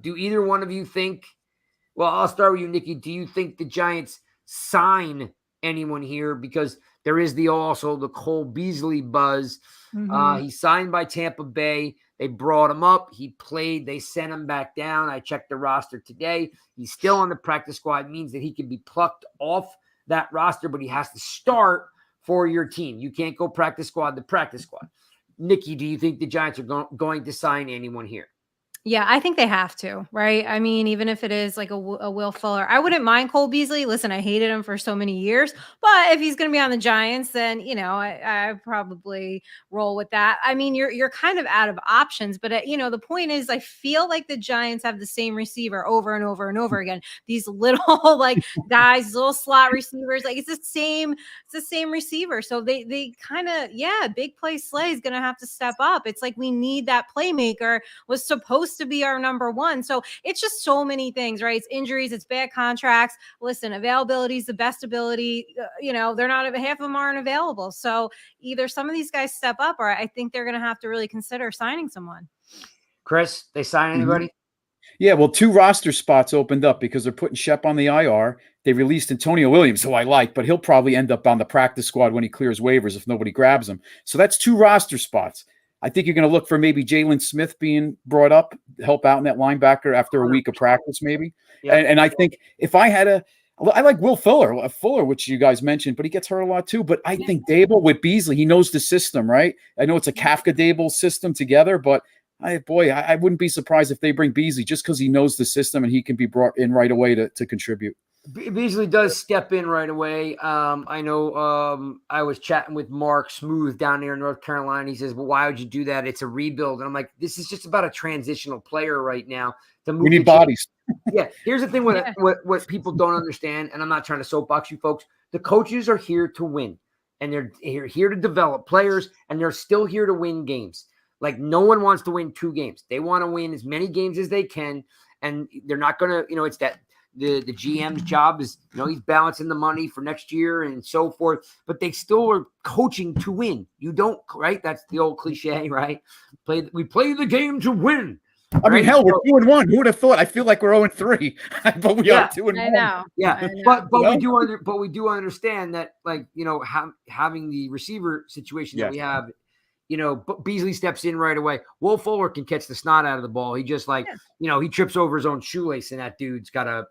Do either one of you think? Well, I'll start with you, Nicky. Do you think the Giants sign anyone here? Because there is also the Cole Beasley buzz. Mm-hmm. He's signed by Tampa Bay. They brought him up. He played. They sent him back down. I checked the roster today. He's still on the practice squad. It means that he can be plucked off that roster, but he has to start for your team. You can't go practice squad to practice squad. Nicky, do you think the Giants are going to sign anyone here? Yeah, I think they have to, right? I mean, even if it is like a Will Fuller, I wouldn't mind Cole Beasley. Listen, I hated him for so many years, but if he's going to be on the Giants, then, I probably roll with that. I mean, you're kind of out of options, but the point is, I feel like the Giants have the same receiver over and over and over again. These little like guys, little slot receivers, like it's the same receiver. So they kind of, big play Slay is going to have to step up. It's like we need that playmaker. Was supposed to be our number one. So it's just so many things, right? It's injuries, it's bad contracts. Listen, availability is the best ability. They're not, half of them aren't available. So either some of these guys step up, or I think they're going to have to really consider signing someone. Chris, they sign anybody? Yeah, well, 2 roster spots opened up because they're putting Shep on the IR. They released Antonio Williams, who I like, but he'll probably end up on the practice squad when he clears waivers if nobody grabs him. So that's 2 roster spots. I think you're going to look for maybe Jalen Smith being brought up, help out in that linebacker after a week of practice, maybe. Yeah. And I think if I like Will Fuller, which you guys mentioned, but he gets hurt a lot too. But I think Dable with Beasley, he knows the system, right? I know it's a Kafka Dable system together, but I wouldn't be surprised if they bring Beasley just because he knows the system and he can be brought in right away to contribute. Beasley does step in right away. I know I was chatting with Mark Smooth down there in North Carolina. He says, well, why would you do that? It's a rebuild. And I'm like, this is just about a transitional player right now. We need bodies. Yeah. Here's the thing with what people don't understand, and I'm not trying to soapbox you folks. The coaches are here to win, and they're here to develop players, and they're still here to win games. Like, no one wants to win 2 games. They want to win as many games as they can, and they're not going to, it's that the GM's job is, he's balancing the money for next year and so forth, but they still are coaching to win. You don't, right? That's the old cliche, right? We play the game to win. I mean, hell, we're 2-1. Who would have thought? I feel like we're 0-3, but we are 2-1. I know. Yeah, I know. but we do understand that, like, having the receiver situation that we have, Beasley steps in right away. Will Fuller can catch the snot out of the ball. He just he trips over his own shoelace, and that dude's got a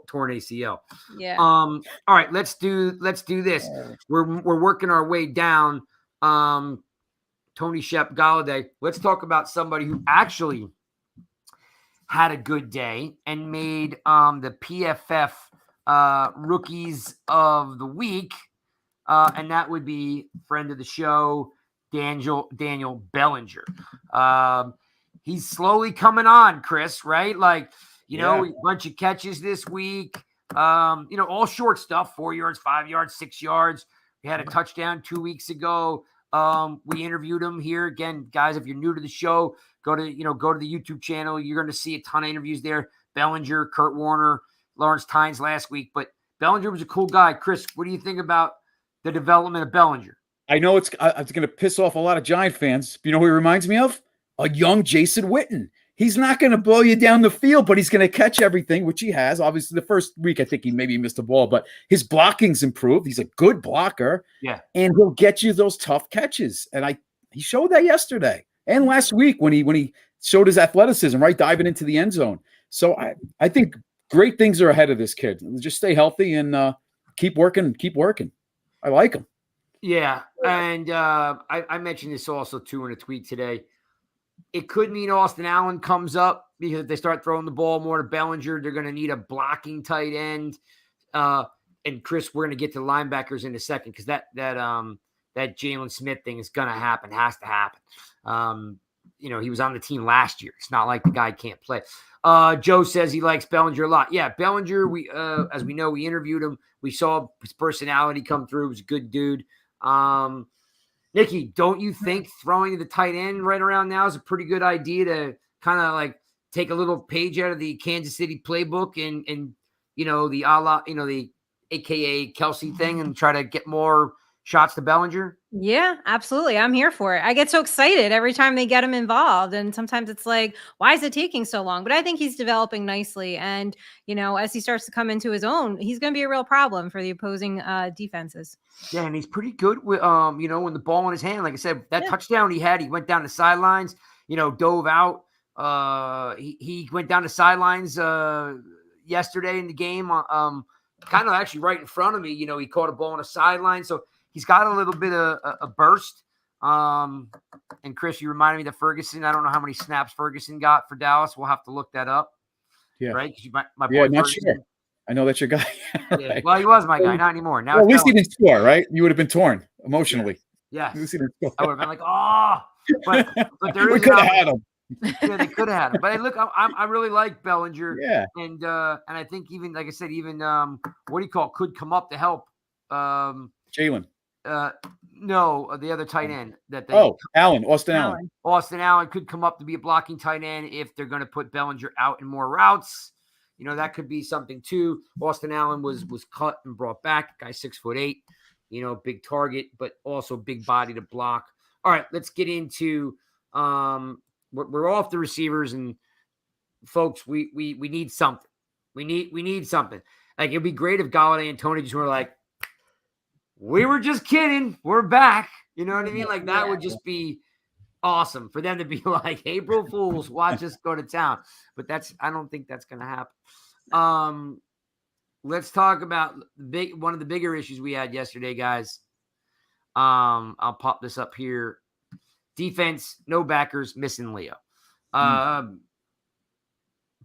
torn ACL. Yeah. All right, let's do this. We're working our way down. Tony Shep Galladay. Let's talk about somebody who actually had a good day and made the PFF rookies of the week, and that would be friend of the show, Daniel Bellinger. He's slowly coming on, Chris, right? Like, a bunch of catches this week, all short stuff, 4 yards, 5 yards, 6 yards. We had a touchdown 2 weeks ago. We interviewed him here. Again, guys, if you're new to the show, go to the YouTube channel. You're going to see a ton of interviews there. Bellinger, Kurt Warner, Lawrence Tynes last week. But Bellinger was a cool guy. Chris, what do you think about the development of Bellinger? I know it's going to piss off a lot of Giant fans. You know who he reminds me of? A young Jason Witten. He's not going to blow you down the field, but he's going to catch everything, which he has. Obviously, the first week, I think he maybe missed a ball, but his blocking's improved. He's a good blocker. Yeah. And he'll get you those tough catches. And he showed that yesterday and last week when he showed his athleticism, right, diving into the end zone. So I think great things are ahead of this kid. Just stay healthy and keep working. I like him. Yeah. And I mentioned this also, too, in a tweet today. It could mean Austin Allen comes up because if they start throwing the ball more to Bellinger, they're going to need a blocking tight end. And Chris, we're going to get to linebackers in a second because that Jalen Smith thing is going to happen, has to happen. He was on the team last year. It's not like the guy can't play. Joe says he likes Bellinger a lot. Yeah, Bellinger, as we know, we interviewed him. We saw his personality come through. He was a good dude. Nikki, don't you think throwing the tight end right around now is a pretty good idea to kind of like take a little page out of the Kansas City playbook and the AKA Kelsey thing and try to get more shots to Bellinger? Yeah, absolutely. I'm here for it. I get so excited every time they get him involved. And sometimes it's like, why is it taking so long? But I think he's developing nicely. And, as he starts to come into his own, he's going to be a real problem for the opposing defenses. Yeah, and he's pretty good with, when the ball in his hand, like I said, that touchdown he went down the sidelines, dove out. He went down the sidelines yesterday in the game, kind of actually right in front of me. He caught a ball on the sideline. So he's got a little bit of a burst. And Chris, you reminded me that Ferguson, I don't know how many snaps Ferguson got for Dallas. We'll have to look that up. Yeah. Right? My boy not Ferguson. Sure. I know that's your guy. Right. Yeah. Well, he was my guy, not anymore. Now at least he didn't score, right? You would have been torn emotionally. Yeah. At least he didn't score. I would have been like, oh. But there is we could have had him. Yeah, they could have had him. But look, I really like Bellinger. Yeah. And I think even, like I said, even what do you call it, could come up to help. Jalen. No, the other tight end that they. Austin Allen. Austin Allen could come up to be a blocking tight end if they're going to put Bellinger out in more routes. That could be something too. Austin Allen was cut and brought back. Guy 6'8", big target, but also big body to block. All right, let's get into we're off the receivers, and folks, we need something. We need something. Like, it'd be great if Galladay and Tony just were like, we were just kidding. We're back. You know what I mean? Like, that would just be awesome for them to be like, April Fools, watch us go to town. But I don't think that's going to happen. Let's talk about one of the bigger issues we had yesterday, guys. I'll pop this up here. Defense, no backers, missing Leo.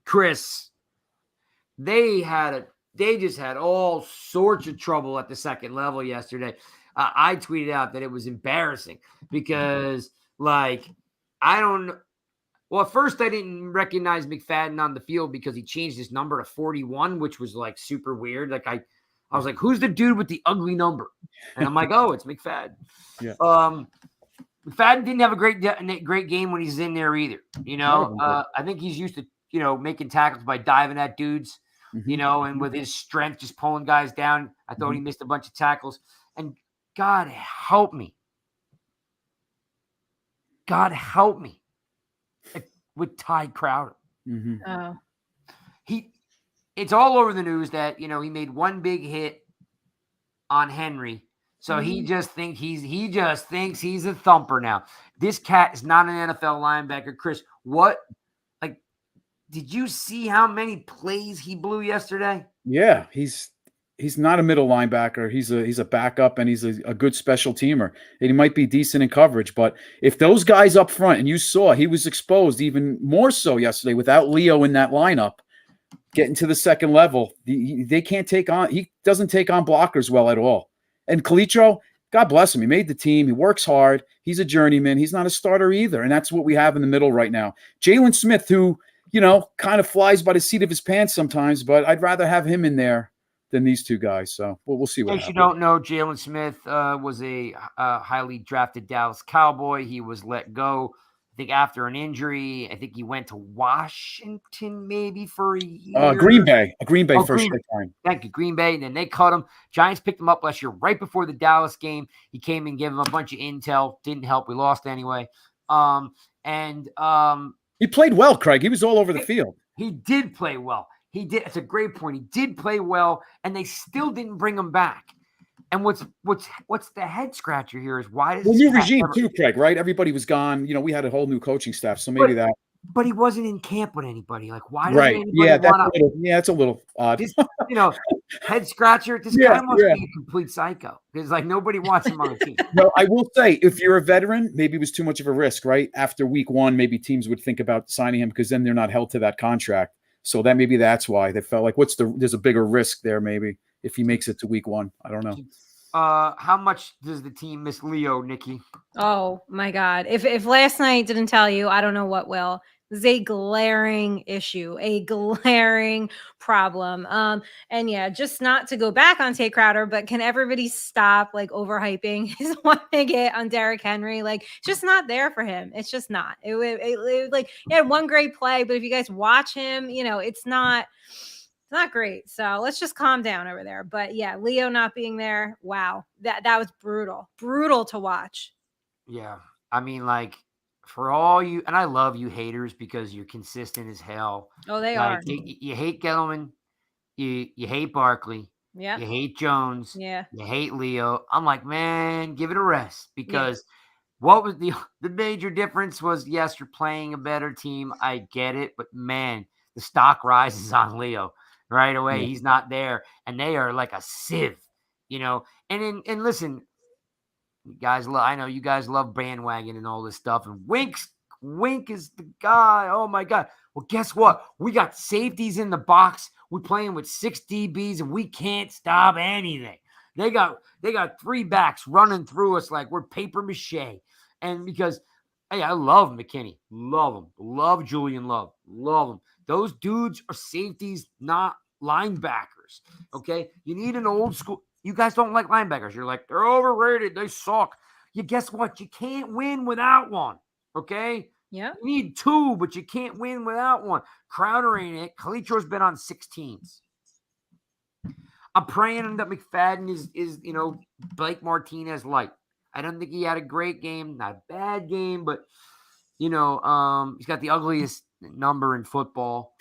Chris, they just had all sorts of trouble at the second level yesterday. I tweeted out that it was embarrassing because, like, I don't know. Well, at first I didn't recognize McFadden on the field because he changed his number to 41, which was like super weird. Like I was like, who's the dude with the ugly number? And I'm like, oh, it's McFadden. Yeah. McFadden didn't have a great game when he's in there either. I think he's used to, making tackles by diving at dudes. you know, and with his strength, just pulling guys down. I thought he missed a bunch of tackles. And God help me. God help me with Ty Crowder. Oh. It's all over the news that, you know, he made one big hit on Henry. So he just thinks he's a thumper now. This cat is not an NFL linebacker. Chris, did you see how many plays he blew yesterday? Yeah, he's not a middle linebacker. He's a backup, and he's a good special teamer. And he might be decent in coverage, but if those guys up front, and you saw he was exposed even more so yesterday without Leo in that lineup, getting to the second level, they can't take on. He doesn't take on blockers well at all. And Calitro, God bless him, he made the team. He works hard. He's a journeyman. He's not a starter either, and that's what we have in the middle right now. Jalen Smith, who, you know, kind of flies by the seat of his pants sometimes, but I'd rather have him in there than these two guys. So we'll see what happens. In case you don't know, Jalen Smith was a highly drafted Dallas Cowboy. He was let go, I think, after an injury. I think he went to Washington maybe for a year. Green Bay for a short time. Thank you, Green Bay. And then they cut him. Giants picked him up last year right before the Dallas game. He came and gave him a bunch of intel. Didn't help. We lost anyway. He played well, Craig. He was all over the field. He did play well. He did. It's a great point. He did play well, and they still didn't bring him back. And what's the head scratcher here is why does new regime too, Craig? Right? Everybody was gone. You know, we had a whole new coaching staff, so maybe that. But he wasn't in camp with anybody. Like, why? Right? Yeah, that's a little odd. This, you know, head scratcher. This guy must be a complete psycho because like nobody wants him on the team. No, I will say, if you're a veteran, maybe it was too much of a risk. Right after week one, maybe teams would think about signing him because then they're not held to that contract. So that's why they felt like there's a bigger risk there maybe if he makes it to week one. I don't know. How much does the team miss Leo, Nikki? Oh my God. If last night didn't tell you, I don't know what will. This is a glaring issue, a glaring problem. And yeah, just not to go back on Tay Crowder, but can everybody stop like overhyping his one big hit on Derrick Henry? Like, it's just not there for him. It's just not. It like he had one great play, but if you guys watch him, you know, it's not great. So let's just calm down over there. But yeah, Leo not being there, wow, that was brutal to watch. Yeah, I mean, like, for all you, and I love you haters because you're consistent as hell. Oh, they like, are. You hate Gettleman, you hate Barkley, yeah, you hate Jones, yeah, you hate Leo. I'm like, man, give it a rest because what was the major difference was, yes, you're playing a better team. I get it, but man, the stock rises on Leo right away. He's not there, and they are like a sieve, you know. And listen, guys, I know you guys love bandwagon and all this stuff. And Wink is the guy. Oh my God. Well, guess what? We got safeties in the box. We're playing with 6 DBs, and we can't stop anything. They got 3 backs running through us like we're paper mache. And because, hey, I love McKinney, love him, love Julian Love, love him. Those dudes are safeties, not linebackers. Okay, you need an old school. You guys don't like linebackers. You're like, they're overrated. They suck. You guess what? You can't win without one. Okay? Yeah. You need 2, but you can't win without one. Crowder ain't it. Calitro's been on 6 teams. I'm praying that McFadden is you know, Blake Martinez light. I don't think he had a great game, not a bad game, but you know, he's got the ugliest number in football.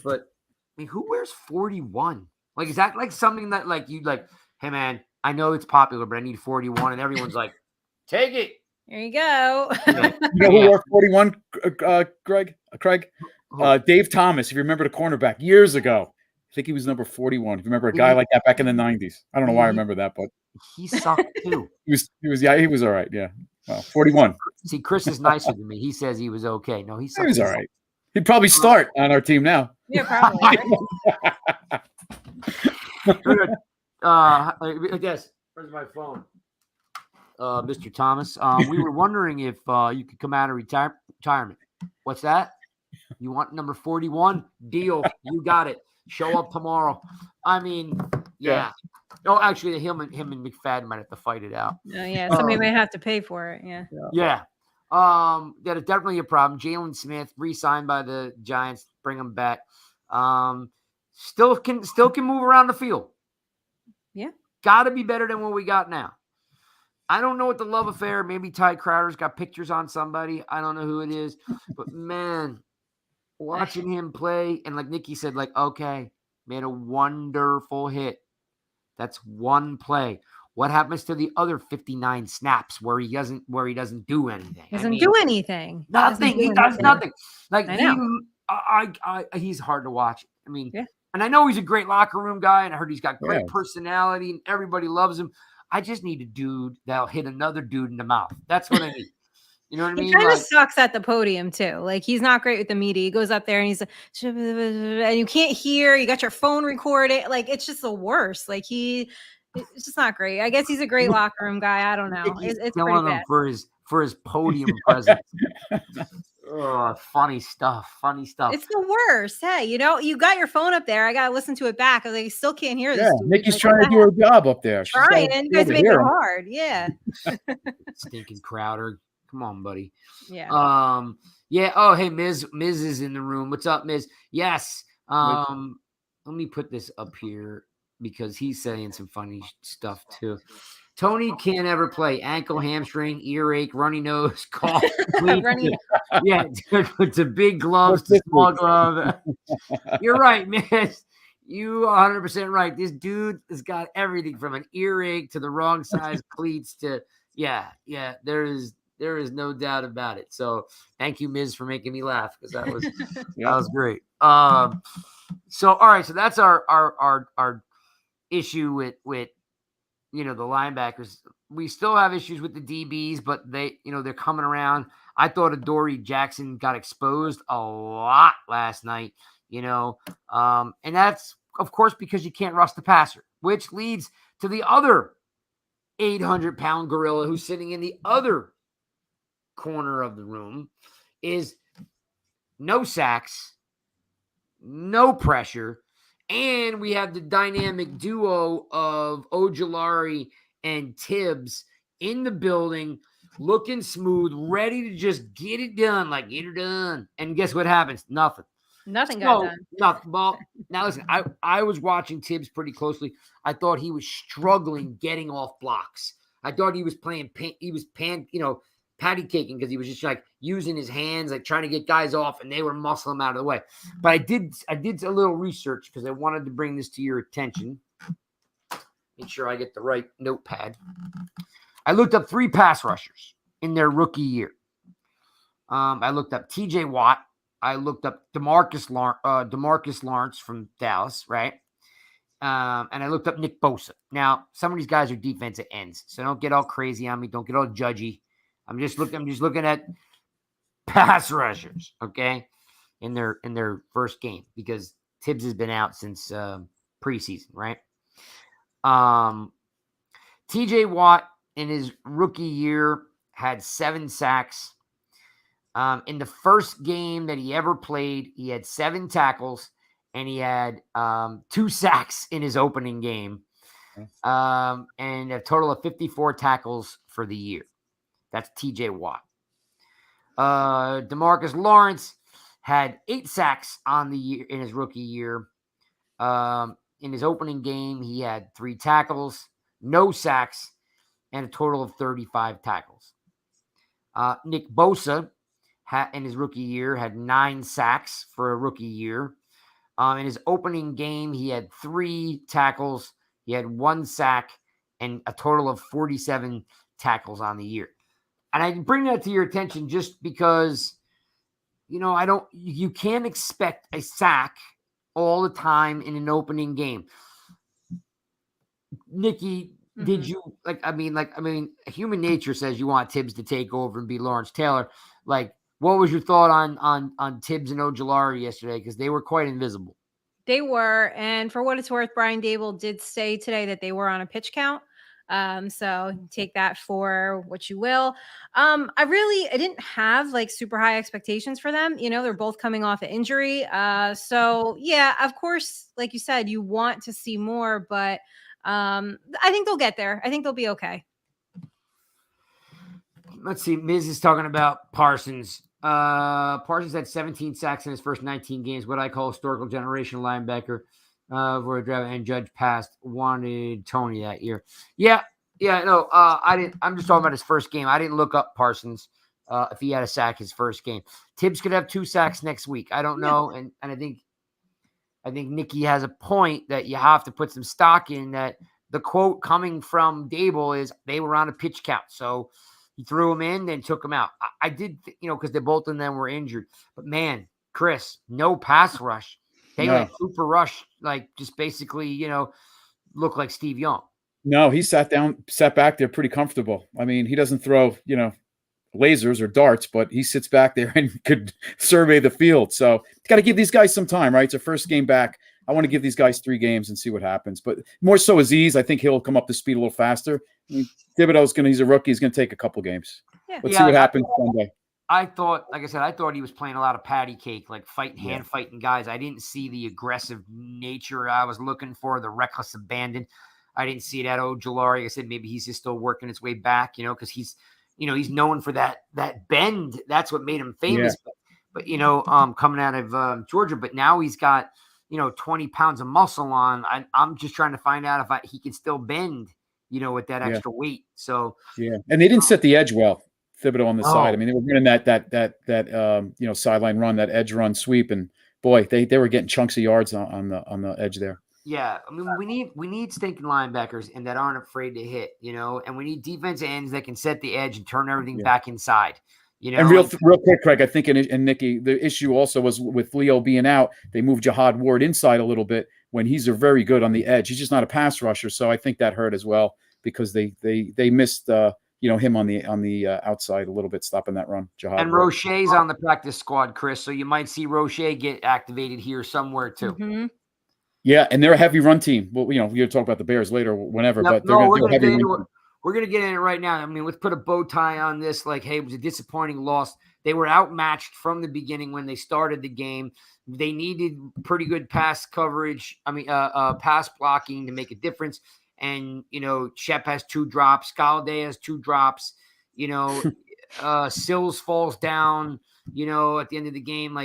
But I mean, who wears 41? Like, is that like something that like you like? Hey man, I know it's popular, but I need 41, and everyone's like, take it. There you go. You know who wore 41, Craig? Dave Thomas, if you remember the cornerback years ago. I think he was number 41. If you remember a guy like that back in the 90s. I don't know why I remember that, but he sucked too. he was all right. Yeah. 41. See, Chris is nicer than me. He says he was okay. No, he was all right. He'd probably start on our team now. Yeah, probably. I guess. Where's my phone? Mr. Thomas. We were wondering if you could come out of retirement. What's that? You want number 41? Deal. You got it. Show up tomorrow. I mean, yeah. Oh, actually, him and McFadden might have to fight it out. Oh, yeah. Somebody may have to pay for it. Yeah. Yeah. That is definitely a problem. Jalen Smith re-signed by the Giants. Bring him back. Still can move around the field. Yeah. Got to be better than what we got now. I don't know what the love affair. Maybe Ty Crowder's got pictures on somebody. I don't know who it is. But, man, watching him play, and like Nikki said, like, okay, made a wonderful hit. That's one play. What happens to the other 59 snaps where he doesn't do anything? Doesn't do anything. Nothing. He does nothing. Like, I know. He's hard to watch. I mean, yeah. And I know he's a great locker room guy, and I heard he's got great Yeah. personality, and everybody loves him. I just need a dude that'll hit another dude in the mouth. That's what I need. You know what I mean? He kind of sucks at the podium too. Like, he's not great with the media. He goes up there and he's like, and you can't hear. You got your phone recorded. Like, it's just the worst. Like, it's just not great. I guess he's a great locker room guy. I don't know. It's killing pretty him bad. for his podium presence. Oh, funny stuff. It's the worst. Hey, you got your phone up there. I got to listen to it back. I was like, I still can't hear this. Yeah, Nikki's trying to do her job up there. She's trying. You guys make it hard. Yeah. Stinking Crowder. Come on, buddy. Yeah. Yeah. Oh, hey, Miz is in the room. What's up, Miz? Yes. Let me put this up here because he's saying some funny stuff too. Tony can't ever play. Ankle, hamstring, earache, runny nose, cough. Yeah, to big gloves, to small gloves. You're right, man. You are 100% right. This dude has got everything from an earache to the wrong size cleats to yeah. There is no doubt about it. So thank you, Miz, for making me laugh because that was that was great. So all right, so that's our issue with the linebackers. We still have issues with the DBs, but they're coming around. I thought Adoree Jackson got exposed a lot last night, and that's of course because you can't rush the passer, which leads to the other 800-pound gorilla who's sitting in the other corner of the room is no sacks, no pressure. And we have the dynamic duo of Ojulari and Tibbs in the building, looking smooth, ready to just get it done, like get her done. And guess what happens? Nothing. Nothing got done. Nothing. Well, now listen, I was watching Tibbs pretty closely. I thought he was struggling getting off blocks. I thought he was patty caking because he was just like using his hands, like trying to get guys off, and they were muscling him out of the way. But I did a little research because I wanted to bring this to your attention. Make sure I get the right notepad. I looked up 3 pass rushers in their rookie year. I looked up T.J. Watt. I looked up Demarcus Lawrence from Dallas, right? And I looked up Nick Bosa. Now, some of these guys are defensive ends, so don't get all crazy on me. Don't get all judgy. I'm just looking at pass rushers, okay, in their first game because Tibbs has been out since preseason, right? T.J. Watt in his rookie year had 7 sacks. In the first game that he ever played, he had 7 tackles and he had 2 sacks in his opening game, and a total of 54 tackles for the year. That's T.J. Watt. Demarcus Lawrence had 8 sacks on the year in his rookie year. In his opening game, he had 3 tackles, no sacks, and a total of 35 tackles. Nick Bosa in his rookie year had 9 sacks for a rookie year. In his opening game, he had 3 tackles, he had 1 sack, and a total of 47 tackles on the year. And I bring that to your attention just because, you can't expect a sack all the time in an opening game. Nikki, did you human nature says you want Tibbs to take over and be Lawrence Taylor. Like, what was your thought on Tibbs and Ojulari yesterday? Because they were quite invisible. They were, and for what it's worth, Brian Dable did say today that they were on a pitch count. So take that for what you will. I didn't have like super high expectations for them. They're both coming off an injury. So yeah, of course, like you said, you want to see more, but I think they'll get there. I think they'll be okay. Let's see. Miz is talking about Parsons. Parsons had 17 sacks in his first 19 games, what I call historical generational linebacker. For a draft, and Judge passed, wanted Tony that year. Yeah. No, I didn't. I'm just talking about his first game. I didn't look up Parsons if he had a sack his first game. Tibbs could have 2 sacks next week. I don't know, and I think Nikki has a point that you have to put some stock in. That the quote coming from Dable is they were on a pitch count, so he threw him in, then took him out. I did, because they both of them were injured. But man, Chris, no pass rush. They let Cooper Rush, just basically, look like Steve Young. No, he sat back there pretty comfortable. I mean, he doesn't throw, lasers or darts, but he sits back there and could survey the field. So got to give these guys some time, right? It's a first game back. I want to give these guys 3 games and see what happens. But more so Aziz, I think he'll come up to speed a little faster. I mean, he's a rookie. He's going to take a couple games. Yeah. Let's see what happens Sunday. I thought he was playing a lot of patty cake, like hand fighting guys. I didn't see the aggressive nature I was looking for, the reckless abandon. I didn't see that. Ojulari, like I said, maybe he's just still working his way back, because he's known for that bend. That's what made him famous. Yeah. But coming out of Georgia, but now he's got 20 pounds of muscle on. I'm just trying to find out if he can still bend, with that extra weight. So and they didn't set the edge well. Thibodeau on the side. I mean, they were running that sideline run, that edge run sweep, and boy, they were getting chunks of yards on the edge there. Yeah, I mean, we need stinking linebackers and that aren't afraid to hit, and we need defensive ends that can set the edge and turn everything back inside. And real quick, Craig, I think, and Nikki, the issue also was with Leo being out, they moved Jihad Ward inside a little bit when he's very good on the edge. He's just not a pass rusher, so I think that hurt as well because they missed him on the outside a little bit, stopping that run. Jihad and Roche's on the practice squad, Chris, so you might see Roche get activated here somewhere too. Mm-hmm. Yeah, and they're a heavy run team. Well, we'll talk about the Bears later, whenever, but they're going to do a heavy run team. We're going to get in it right now. I mean, let's put a bow tie on this. Hey, it was a disappointing loss. They were outmatched from the beginning when they started the game. They needed pretty good pass coverage. Pass blocking to make a difference. And, Shep has 2 drops. Galladay has 2 drops. Sills falls down, at the end of the game.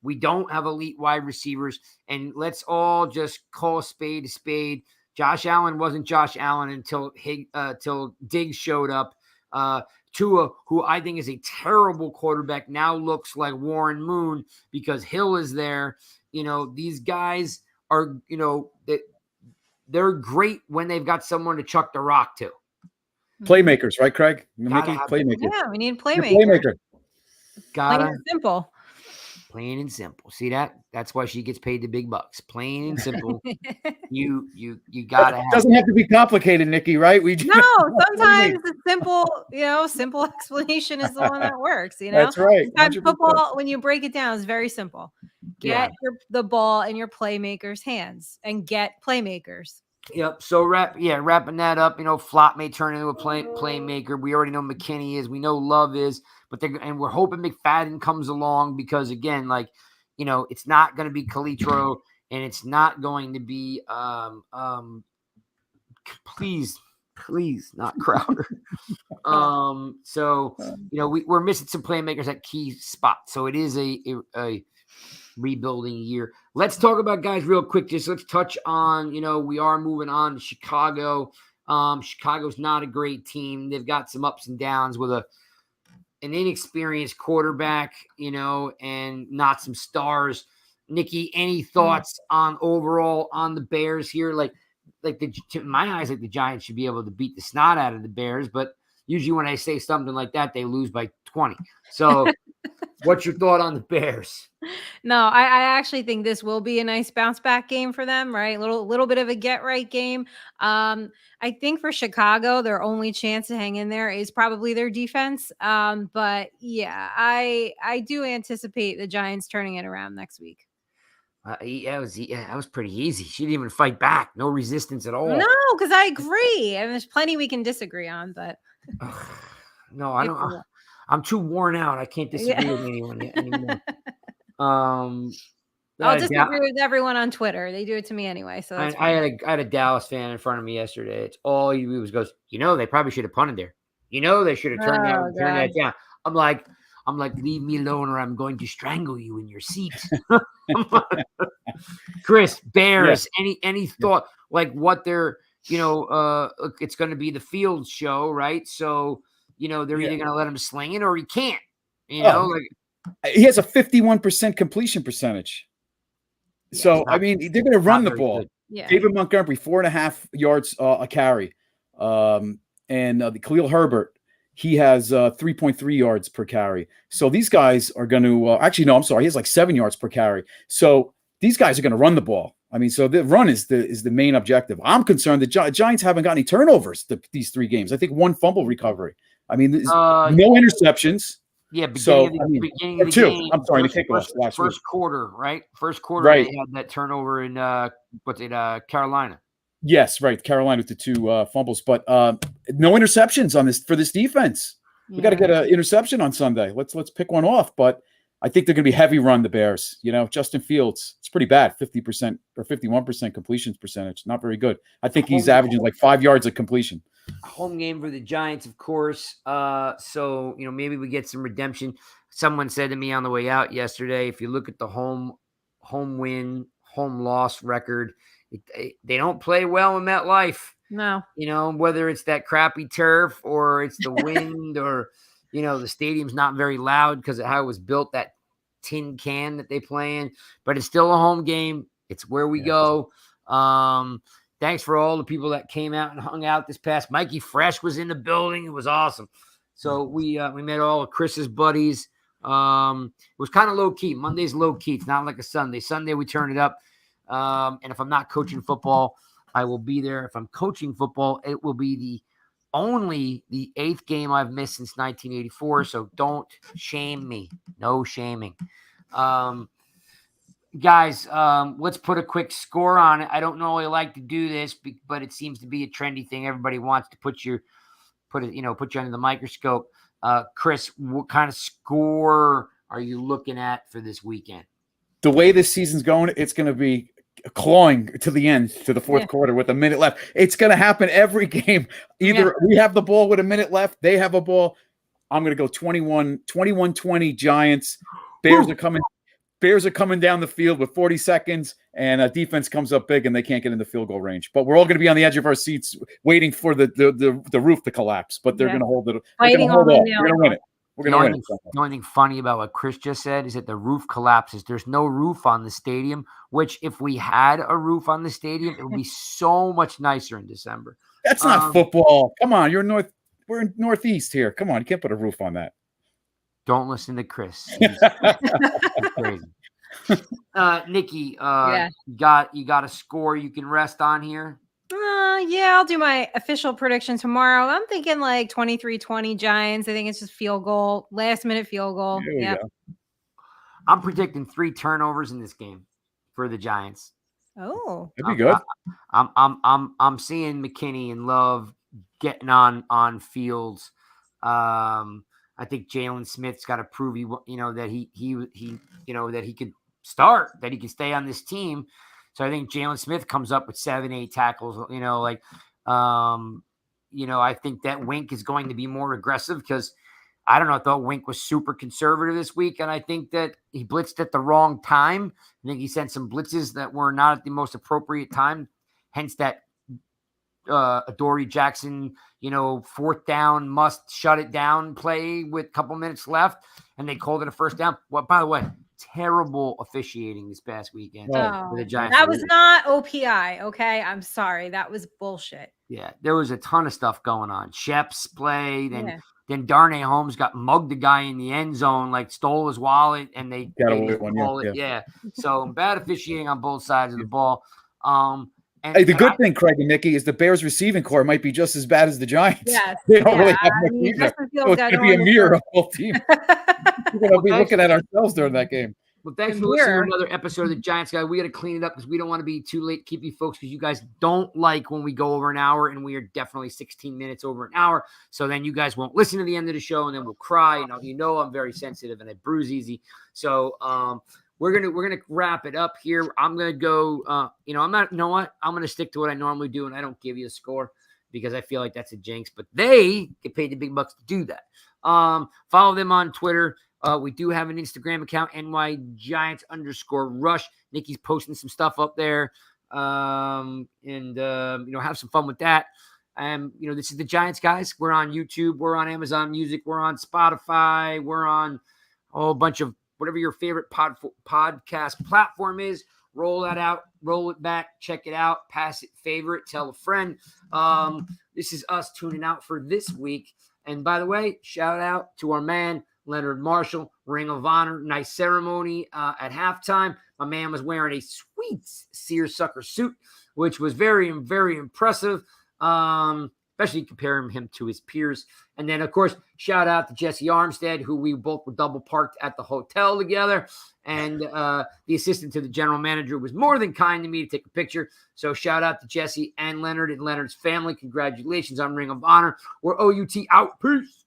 We don't have elite wide receivers. And let's all just call a spade a spade. Josh Allen wasn't Josh Allen until Diggs showed up. Tua, who I think is a terrible quarterback, now looks like Warren Moon because Hill is there. These guys are, they're great when they've got someone to chuck the rock to. Playmakers, right, Craig? Playmaker. Yeah, we need a playmaker. Plain and simple. Plain and simple. See that? That's why she gets paid the big bucks. Plain and simple. you gotta have. It doesn't have to be complicated, Nikki. Right? Sometimes the simple explanation is the one that works. That's right. Sometimes football, when you break it down, is very simple. Get the ball in your playmakers' hands and get playmakers. Yep. So wrapping that up. Flop may turn into a playmaker. We already know McKinney is. We know Love is. And we're hoping McFadden comes along because again, it's not going to be Calitro and it's not going to be please not Crowder. We're missing some playmakers at key spots. So it is a rebuilding year. Let's talk about guys real quick. Just let's touch on, we are moving on to Chicago. Chicago's not a great team. They've got some ups and downs with an inexperienced quarterback, and not some stars. Nikki, any thoughts on overall on the Bears here? In my eyes, the Giants should be able to beat the snot out of the Bears, but usually when I say something like that, they lose by 20. So what's your thought on the Bears? No, I actually think this will be a nice bounce back game for them, right? Little bit of a get right game. I think for Chicago, their only chance to hang in there is probably their defense. But yeah, I do anticipate the Giants turning it around next week. That was pretty easy. She didn't even fight back. No resistance at all. No, because I agree. And there's plenty we can disagree on, but no, I don't. I'm too worn out. I can't disagree with anyone anymore. I'll disagree with everyone on Twitter. They do it to me anyway. So that's I had a Dallas fan in front of me yesterday. It's all he goes, they probably should have punted there. They should have turned that down. I'm like, leave me alone or I'm going to strangle you in your seat. Chris, Bears, any thought like what they're, it's going to be the field show, right? So, they're either going to let him sling it or he can't, he has a 51% completion percentage. So, I mean, they're going to run the ball. Yeah. David Montgomery, 4.5 yards a carry. And the Khalil Herbert, he has 3.3 yards per carry. So these guys are going to actually, no, I'm sorry. He has like 7 yards per carry. So these guys are going to run the ball. I mean, so the run is the main objective. I'm concerned the Giants haven't got any turnovers these 3 games. I think 1 fumble recovery. I mean, there's no interceptions. Yeah, beginning of the game. I'm sorry, the kickoff first quarter, right? First quarter, right. They had that turnover in Carolina. Yes, right. Carolina with the 2 fumbles, but no interceptions on this for this defense. We got to get an interception on Sunday. Let's pick one off, but I think they're going to be heavy run the Bears. Justin Fields, it's pretty bad, 50% or 51% completion percentage, not very good. I think he's averaging like 5 yards of completion. Home game for the Giants, of course. So maybe we get some redemption. Someone said to me on the way out yesterday, if you look at the home win, home loss record, they don't play well in MetLife. No. Whether it's that crappy turf or it's the wind or, the stadium's not very loud because of how it was built, that tin can that they play in, but it's still a home game. It's where we go. Thanks for all the people that came out and hung out this past. Mikey Fresh was in the building. It was awesome. So we met all of Chris's buddies. It was kind of low key. Monday's low key. It's not like a Sunday. Sunday we turn it up. And if I'm not coaching football, I will be there. If I'm coaching football, it will be the 8th game I've missed since 1984. So don't shame me. No shaming. Guys, let's put a quick score on it. I don't normally like to do this, but it seems to be a trendy thing. Everybody wants to put you under the microscope. Chris, what kind of score are you looking at for this weekend? The way this season's going, it's going to be clawing to the end, to the fourth quarter with a minute left. It's going to happen every game. Either we have the ball with a minute left, they have a ball. I'm going to go 21-20 Giants. Bears are coming down the field with 40 seconds, and a defense comes up big, and they can't get in the field goal range. But we're all going to be on the edge of our seats waiting for the roof to collapse. But they're going to hold it. They're going to hold on. We're going to win it. We're going to win it. The only thing funny about what Chris just said is that the roof collapses. There's no roof on the stadium, which if we had a roof on the stadium, it would be so much nicer in December. That's not football. Come on. We're in Northeast here. Come on. You can't put a roof on that. Don't listen to Chris. He's crazy. Nikki, you got a score you can rest on here? I'll do my official prediction tomorrow. I'm thinking like 23-20 Giants. I think it's just field goal, last minute field goal. Yeah. I'm predicting 3 turnovers in this game for the Giants. Oh, that'd be good. I'm seeing McKinney and Love getting on Fields. I think Jalen Smith's got to prove that he could start, that he can stay on this team. So I think Jalen Smith comes up with 7-8 tackles. I think that Wink is going to be more aggressive because I thought Wink was super conservative this week, and I think that he blitzed at the wrong time. I think he sent some blitzes that were not at the most appropriate time. Hence that Adoree Jackson, 4th down, must shut it down play with a couple minutes left, and they called it a first down. Well, by the way, terrible officiating this past weekend for the Giants. That was not OPI, okay? I'm sorry. That was bullshit. Yeah, there was a ton of stuff going on. Sheps played, and then Darnay Holmes got mugged the guy in the end zone, like stole his wallet, and they call it. Yeah. So bad officiating on both sides of the ball. The good thing, Craig and Nikki, is the Bears receiving core might be just as bad as the Giants. Yes. They don't really have much either. So it's going to be a mirror of both teams. We're going to be looking at ourselves during that game. Well, thanks for listening to another episode of the Giants Guy. We got to clean it up because we don't want to be too late to keep you folks, because you guys don't like when we go over an hour, and we are definitely 16 minutes over an hour. So then you guys won't listen to the end of the show, and then we'll cry. And I'm very sensitive and I bruise easy. So we're gonna wrap it up here. I'm gonna go. I'm gonna stick to what I normally do, and I don't give you a score because I feel like that's a jinx. But they get paid the big bucks to do that. Follow them on Twitter. We do have an Instagram account, NYGiants_rush. Nikki's posting some stuff up there. Have some fun with that. This is the Giants, guys. We're on YouTube. We're on Amazon Music. We're on Spotify. We're on a whole bunch of whatever your favorite podcast platform is. Roll that out. Roll it back. Check it out. Pass it. Favorite. Tell a friend. This is us tuning out for this week. And by the way, shout out to our man, Leonard Marshall, Ring of Honor. Nice ceremony at halftime. My man was wearing a sweet seersucker suit, which was very, very impressive. Especially comparing him to his peers. And then, of course, shout out to Jesse Armstead, who we both were double parked at the hotel together. And the assistant to the general manager was more than kind to me to take a picture. So shout out to Jesse and Leonard and Leonard's family. Congratulations on Ring of Honor. We're OUT out. Peace.